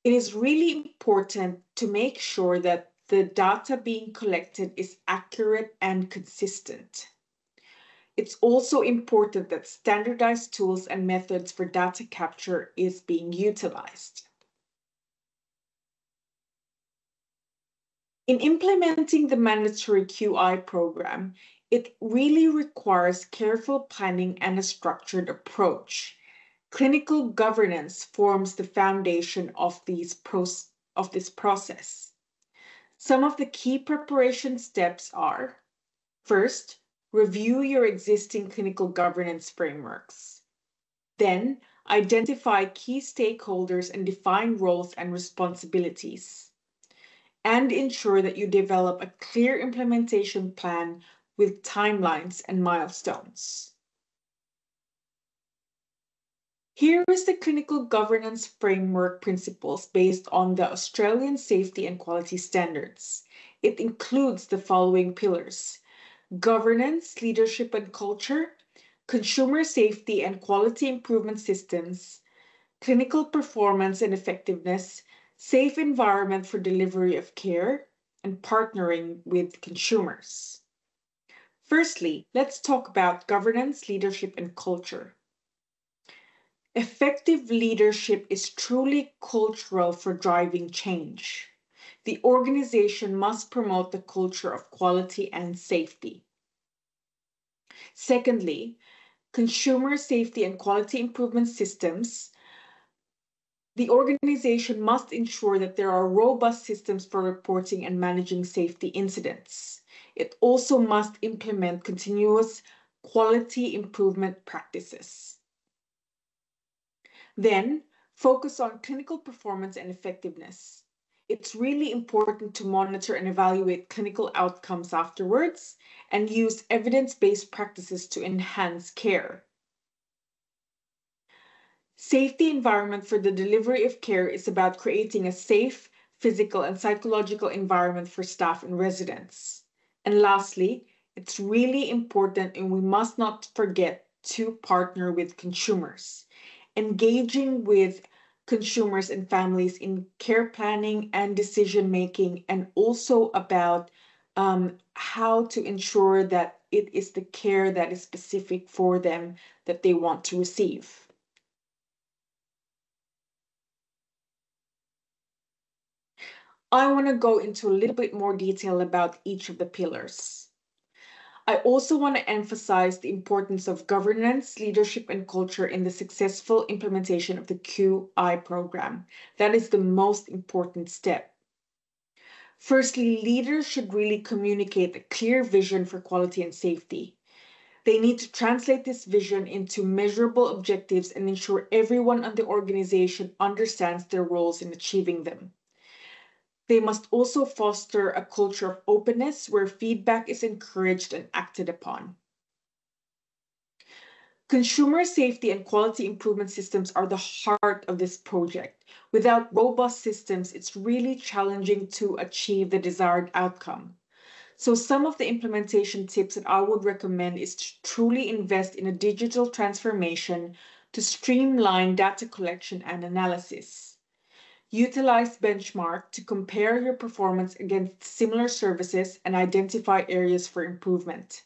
It is really important to make sure that the data being collected is accurate and consistent. It's also important that standardized tools and methods for data capture is being utilized. In implementing the mandatory QI program, it really requires careful planning and a structured approach. Clinical governance forms the foundation of this process. Some of the key preparation steps are: first, review your existing clinical governance frameworks. Then, identify key stakeholders and define roles and responsibilities. And ensure that you develop a clear implementation plan with timelines and milestones. Here is the clinical governance framework principles based on the Australian Safety and Quality Standards. It includes the following pillars: governance, leadership and culture, consumer safety and quality improvement systems, clinical performance and effectiveness, safe environment for delivery of care, and partnering with consumers. Firstly, let's talk about governance, leadership, and culture. Effective leadership is truly cultural for driving change. The organization must promote the culture of quality and safety. Secondly, consumer safety and quality improvement systems. The organization must ensure that there are robust systems for reporting and managing safety incidents. It also must implement continuous quality improvement practices. Then, focus on clinical performance and effectiveness. It's really important to monitor and evaluate clinical outcomes afterwards and use evidence-based practices to enhance care. Safety environment for the delivery of care is about creating a safe, physical, and psychological environment for staff and residents. And lastly, it's really important, and we must not forget to partner with consumers. Engaging with consumers and families in care planning and decision-making, and also about how to ensure that it is the care that is specific for them that they want to receive. I want to go into a little bit more detail about each of the pillars. I also want to emphasize the importance of governance, leadership, and culture in the successful implementation of the QI program. That is the most important step. Firstly, leaders should really communicate a clear vision for quality and safety. They need to translate this vision into measurable objectives and ensure everyone in the organization understands their roles in achieving them. They must also foster a culture of openness where feedback is encouraged and acted upon. Consumer safety and quality improvement systems are the heart of this project. Without robust systems, it's really challenging to achieve the desired outcome. So some of the implementation tips that I would recommend is to truly invest in a digital transformation to streamline data collection and analysis. Utilize benchmark to compare your performance against similar services and identify areas for improvement.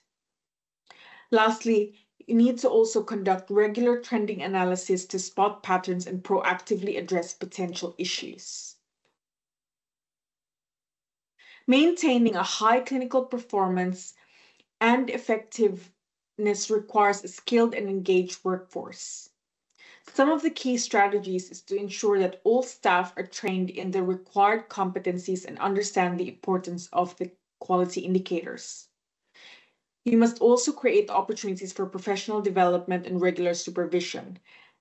Lastly, you need to also conduct regular trending analysis to spot patterns and proactively address potential issues. Maintaining a high clinical performance and effectiveness requires a skilled and engaged workforce. Some of the key strategies is to ensure that all staff are trained in the required competencies and understand the importance of the quality indicators. You must also create opportunities for professional development and regular supervision,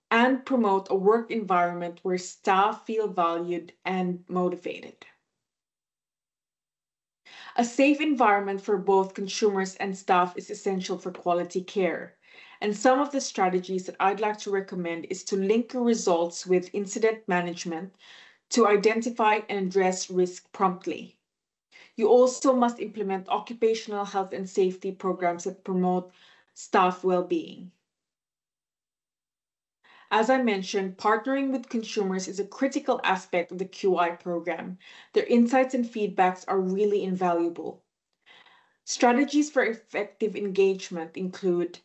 and promote a work environment where staff feel valued and motivated. A safe environment for both consumers and staff is essential for quality care. And some of the strategies that I'd like to recommend is to link your results with incident management to identify and address risk promptly. You also must implement occupational health and safety programs that promote staff well-being. As I mentioned, partnering with consumers is a critical aspect of the QI program. Their insights and feedbacks are really invaluable. Strategies for effective engagement include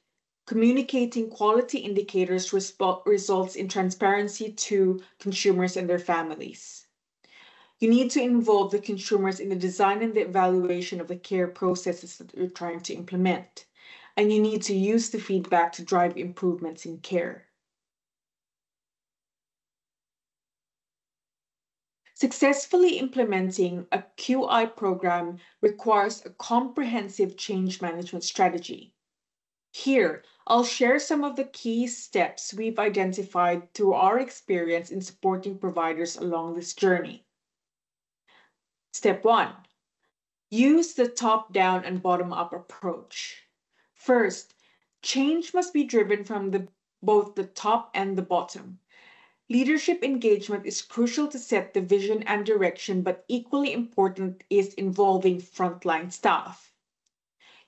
communicating quality indicators results in transparency to consumers and their families. You need to involve the consumers in the design and the evaluation of the care processes that you're trying to implement. And you need to use the feedback to drive improvements in care. Successfully implementing a QI program requires a comprehensive change management strategy. Here, I'll share some of the key steps we've identified through our experience in supporting providers along this journey. Step 1. Use the top-down and bottom-up approach. First, change must be driven from both the top and the bottom. Leadership engagement is crucial to set the vision and direction, but equally important is involving frontline staff.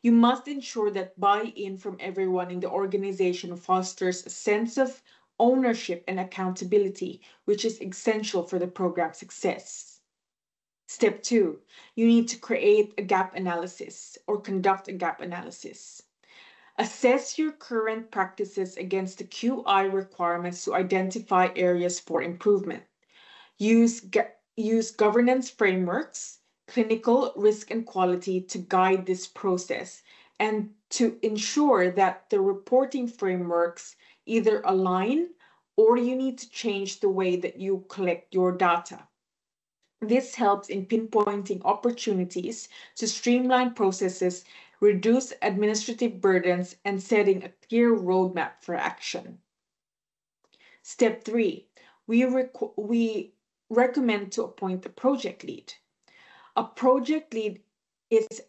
You must ensure that buy-in from everyone in the organization fosters a sense of ownership and accountability, which is essential for the program's success. Step 2, you need to create a gap analysis or conduct a gap analysis. Assess your current practices against the QI requirements to identify areas for improvement. Use governance frameworks, clinical risk and quality to guide this process and to ensure that the reporting frameworks either align or you need to change the way that you collect your data. This helps in pinpointing opportunities to streamline processes, reduce administrative burdens, and setting a clear roadmap for action. Step 3, we recommend to appoint a project lead. A project lead is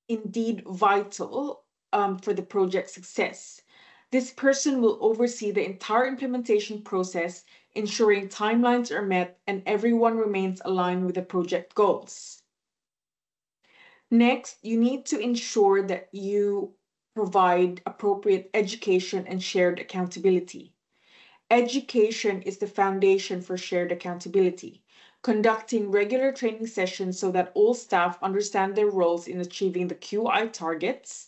indeed vital for the project success. This person will oversee the entire implementation process, ensuring timelines are met and everyone remains aligned with the project goals. Next, you need to ensure that you provide appropriate education and shared accountability. Education is the foundation for shared accountability. Conducting regular training sessions so that all staff understand their roles in achieving the QI targets,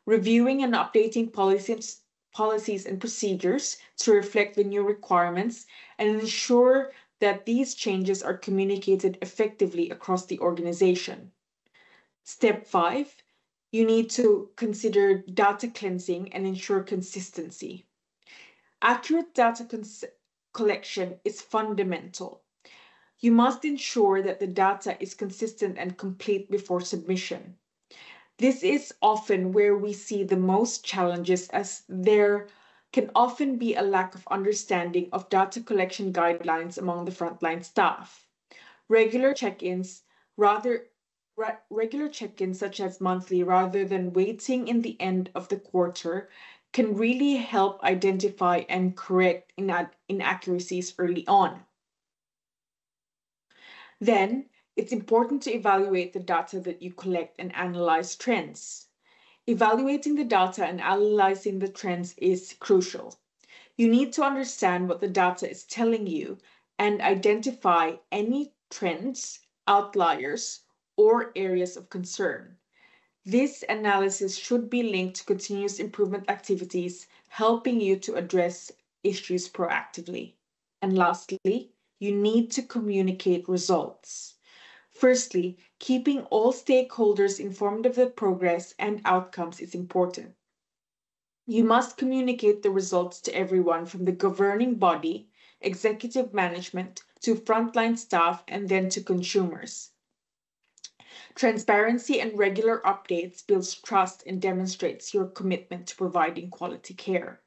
reviewing and updating policies and procedures to reflect the new requirements, and ensure that these changes are communicated effectively across the organization. Step 5, you need to consider data cleansing and ensure consistency. Accurate data collection is fundamental. You must ensure that the data is consistent and complete before submission. This is often where we see the most challenges, as there can often be a lack of understanding of data collection guidelines among the frontline staff. Regular check-ins such as monthly rather than waiting in the end of the quarter can really help identify and correct inaccuracies early on. Then, it's important to evaluate the data that you collect and analyze trends. Evaluating the data and analyzing the trends is crucial. You need to understand what the data is telling you and identify any trends, outliers, or areas of concern. This analysis should be linked to continuous improvement activities, helping you to address issues proactively. And lastly, you need to communicate results. Firstly, keeping all stakeholders informed of the progress and outcomes is important. You must communicate the results to everyone from the governing body, executive management, to frontline staff, and then to consumers. Transparency and regular updates builds trust and demonstrates your commitment to providing quality care.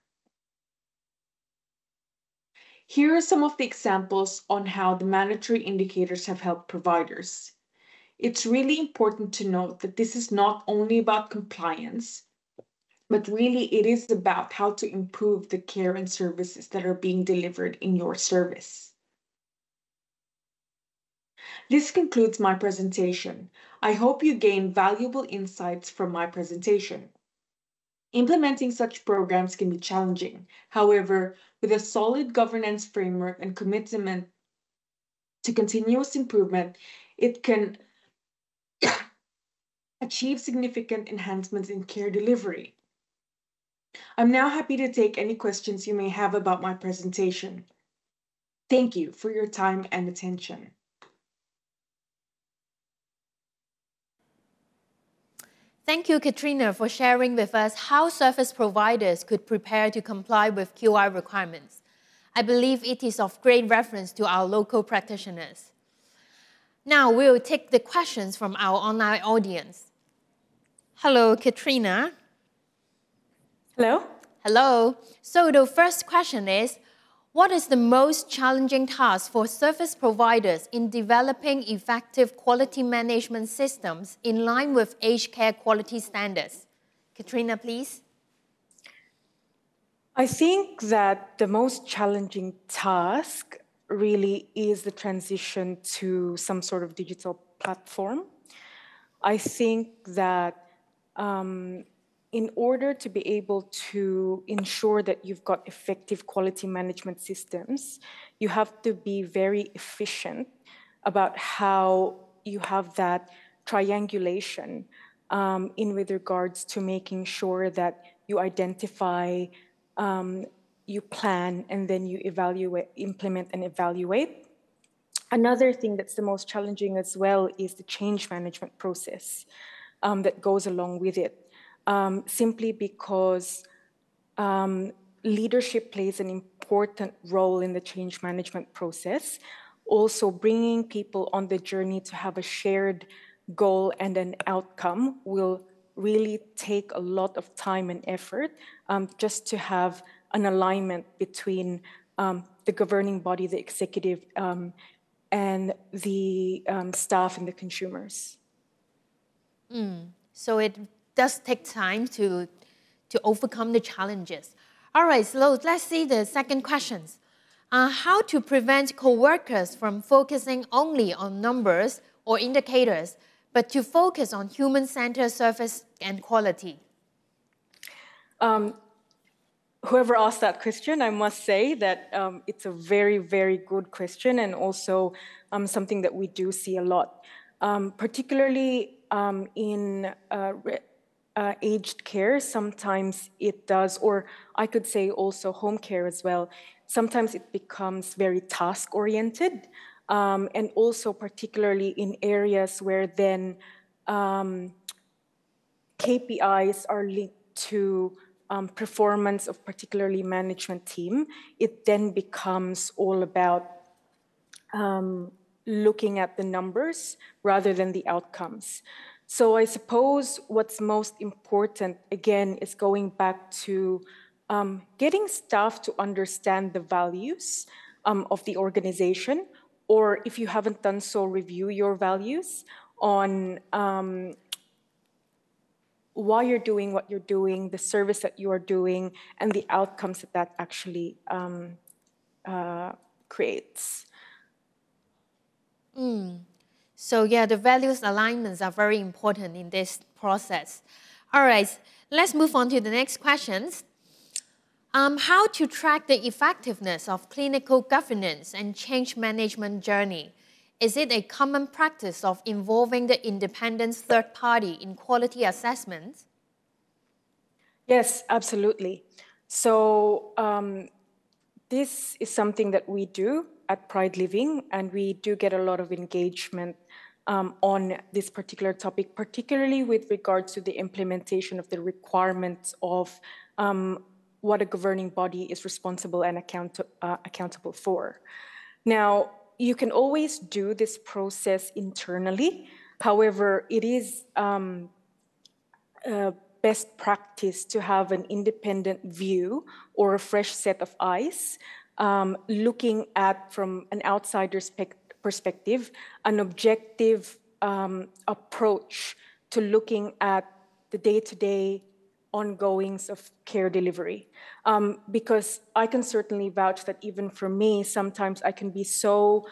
Here are some of the examples on how the mandatory indicators have helped providers. It's really important to note that this is not only about compliance, but really it is about how to improve the care and services that are being delivered in your service. This concludes my presentation. I hope you gained valuable insights from my presentation. Implementing such programs can be challenging. However, with a solid governance framework and commitment to continuous improvement, it can achieve significant enhancements in care delivery. I'm now happy to take any questions you may have about my presentation. Thank you for your time and attention. Thank you, Katrina, for sharing with us how service providers could prepare to comply with QI requirements. I believe it is of great reference to our local practitioners. Now we'll take the questions from our online audience. Hello, Katrina. Hello. Hello. So the first question is, what is the most challenging task for service providers in developing effective quality management systems in line with aged care quality standards? Katrina, please. I think that the most challenging task really is the transition to some sort of digital platform. I think that in order to be able to ensure that you've got effective quality management systems, you have to be very efficient about how you have that triangulation in with regards to making sure that you identify, you plan, and then you evaluate, implement and evaluate. Another thing that's the most challenging as well is the change management process that goes along with it. Simply because leadership plays an important role in the change management process. Also, bringing people on the journey to have a shared goal and an outcome will really take a lot of time and effort just to have an alignment between the governing body, the executive, and the staff and the consumers. So it does take time to overcome the challenges. All right, so let's see the second questions. How to prevent co-workers from focusing only on numbers or indicators, but to focus on human-centered service and quality? Whoever asked that question, I must say that it's a very, very good question, and also something that we do see a lot, particularly in aged care. Sometimes it does, or I could say also home care as well. Sometimes it becomes very task-oriented, and also particularly in areas where then KPIs are linked to performance of particularly management team. It then becomes all about looking at the numbers rather than the outcomes. So I suppose what's most important, again, is going back to getting staff to understand the values of the organization, or if you haven't done so, review your values on why you're doing what you're doing, the service that you are doing, and the outcomes that that actually creates. So yeah, the values alignments are very important in this process. All right, let's move on to the next questions. How to track the effectiveness of clinical governance and change management journey? Is it a common practice of involving the independent third party in quality assessments? Yes, absolutely. So this is something that we do at Pride Living, and we do get a lot of engagement on this particular topic, particularly with regards to the implementation of the requirements of what a governing body is responsible and accountable for. Now, you can always do this process internally. However, it is best practice to have an independent view or a fresh set of eyes, looking at, from an outsider's perspective, an objective approach to looking at the day-to-day ongoings of care delivery. Because I can certainly vouch that even for me, sometimes I can be so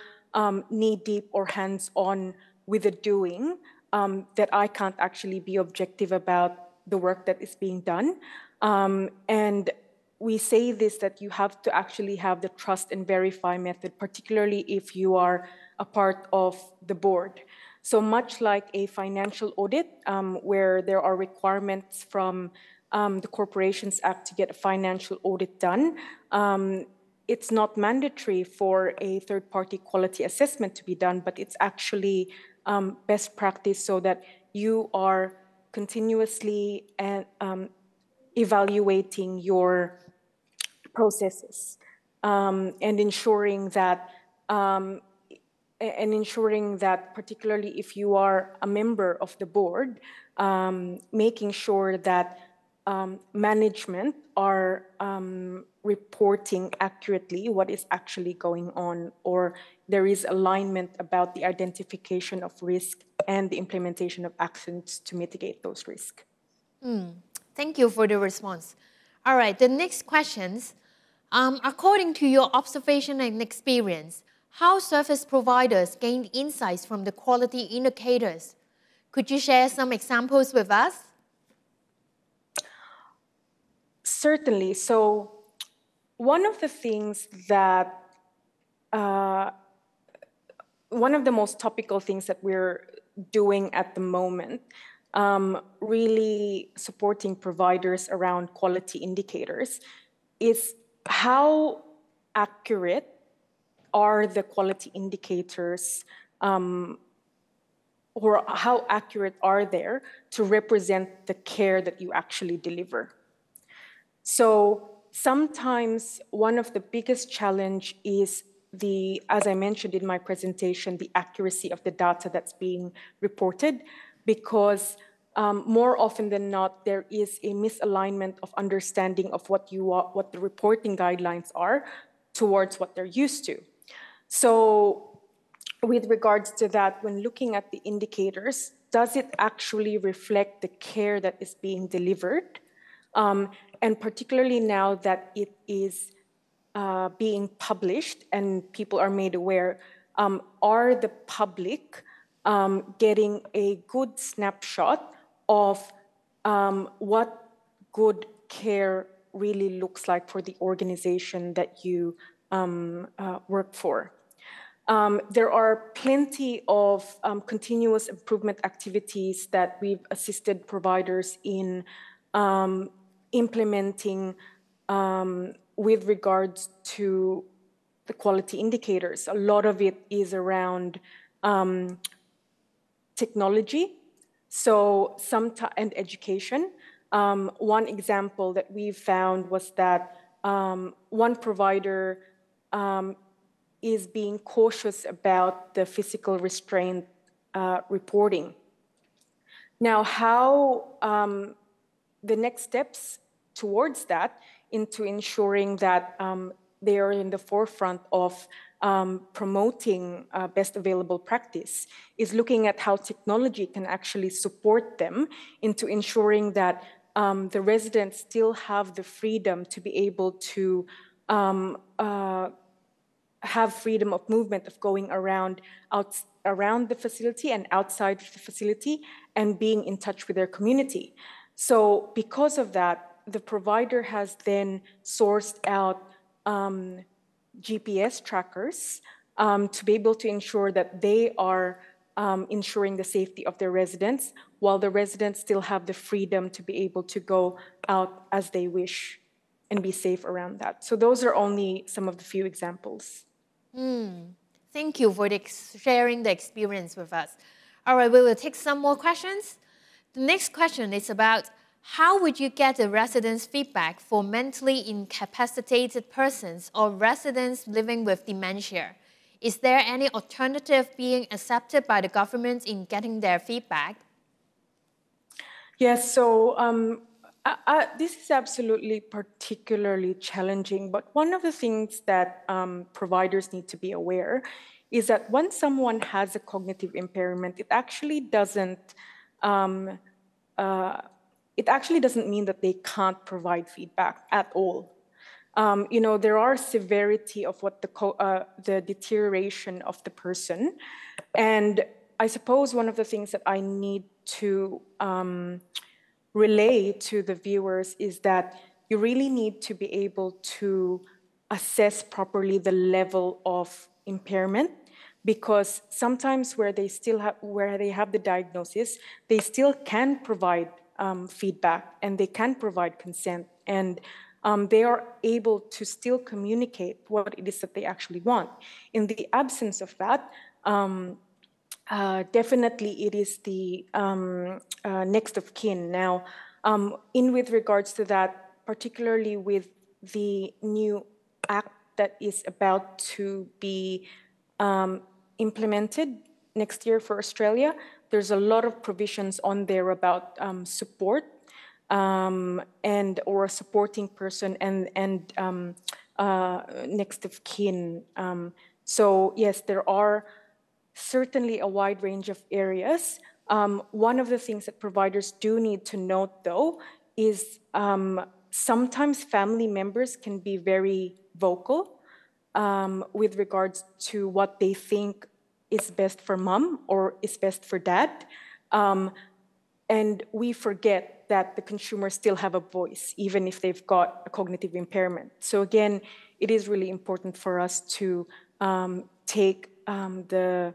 knee-deep or hands-on with the doing that I can't actually be objective about the work that is being done. And we say this, that you have to actually have the trust and verify method, particularly if you are a part of the board. So much like a financial audit, where there are requirements from the Corporations Act to get a financial audit done, it's not mandatory for a third-party quality assessment to be done, but it's actually best practice so that you are continuously evaluating your processes and ensuring that particularly if you are a member of the board, making sure that management are reporting accurately what is actually going on, or there is alignment about the identification of risk and the implementation of actions to mitigate those risks. Thank you for the response. All right, the next questions. According to your observation and experience, how service providers gain insights from the quality indicators? Could you share some examples with us? Certainly. So one of the things that, one of the most topical things that we're doing at the moment, really supporting providers around quality indicators, is how accurate are the quality indicators, or how accurate are they to represent the care that you actually deliver. So sometimes one of the biggest challenge is as I mentioned in my presentation, the accuracy of the data that's being reported, because more often than not, there is a misalignment of understanding of what the reporting guidelines are towards what they're used to. So with regards to that, when looking at the indicators, does it actually reflect the care that is being delivered? And particularly now that it is being published and people are made aware, are the public getting a good snapshot of what good care really looks like for the organization that you work for? There are plenty of continuous improvement activities that we've assisted providers in implementing with regards to the quality indicators. A lot of it is around technology, and education. One example that we found was that one provider is being cautious about the physical restraint reporting. Now, how the next steps towards that into ensuring that they are in the forefront of promoting best available practice is looking at how technology can actually support them into ensuring that the residents still have the freedom to be able to have freedom of movement, of going around the facility and outside of the facility and being in touch with their community. So because of that, the provider has then sourced out GPS trackers to be able to ensure that they are ensuring the safety of their residents, while the residents still have the freedom to be able to go out as they wish and be safe around that. So those are only some of the few examples. Thank you for sharing the experience with us. All right, we will take some more questions. The next question is about how would you get the residents' feedback for mentally incapacitated persons or residents living with dementia? Is there any alternative being accepted by the government in getting their feedback? Yes, so this is absolutely particularly challenging, but one of the things that providers need to be aware is that when someone has a cognitive impairment, it actually doesn't mean that they can't provide feedback at all. You know, there are severity of what the deterioration of the person, and I suppose one of the things that I need to relay to the viewers is that you really need to be able to assess properly the level of impairment, because sometimes where they have the diagnosis, they still can provide feedback and they can provide consent, and they are able to still communicate what it is that they actually want. In the absence of that, definitely it is the next of kin. Now, with regards to that, particularly with the new act that is about to be implemented next year for Australia, there's a lot of provisions on there about support and or a supporting person and next of kin. So yes, there are certainly a wide range of areas. One of the things that providers do need to note, though, is sometimes family members can be very vocal with regards to what they think is best for mom or is best for dad. And we forget that the consumers still have a voice, even if they've got a cognitive impairment. So again, it is really important for us to take the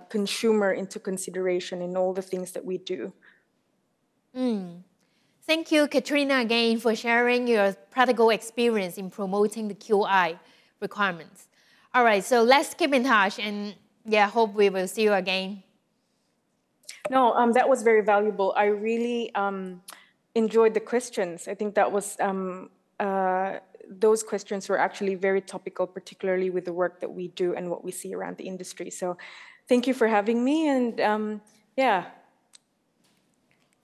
consumer into consideration in all the things that we do. Thank you, Katrina, again for sharing your practical experience in promoting the QI requirements. All right, so let's keep in touch, and yeah, hope we will see you again. No, that was very valuable. I really enjoyed the questions. I think that was those questions were actually very topical, particularly with the work that we do and what we see around the industry. So thank you for having me, and yeah.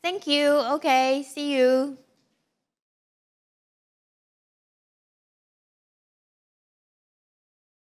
Thank you. Okay, see you.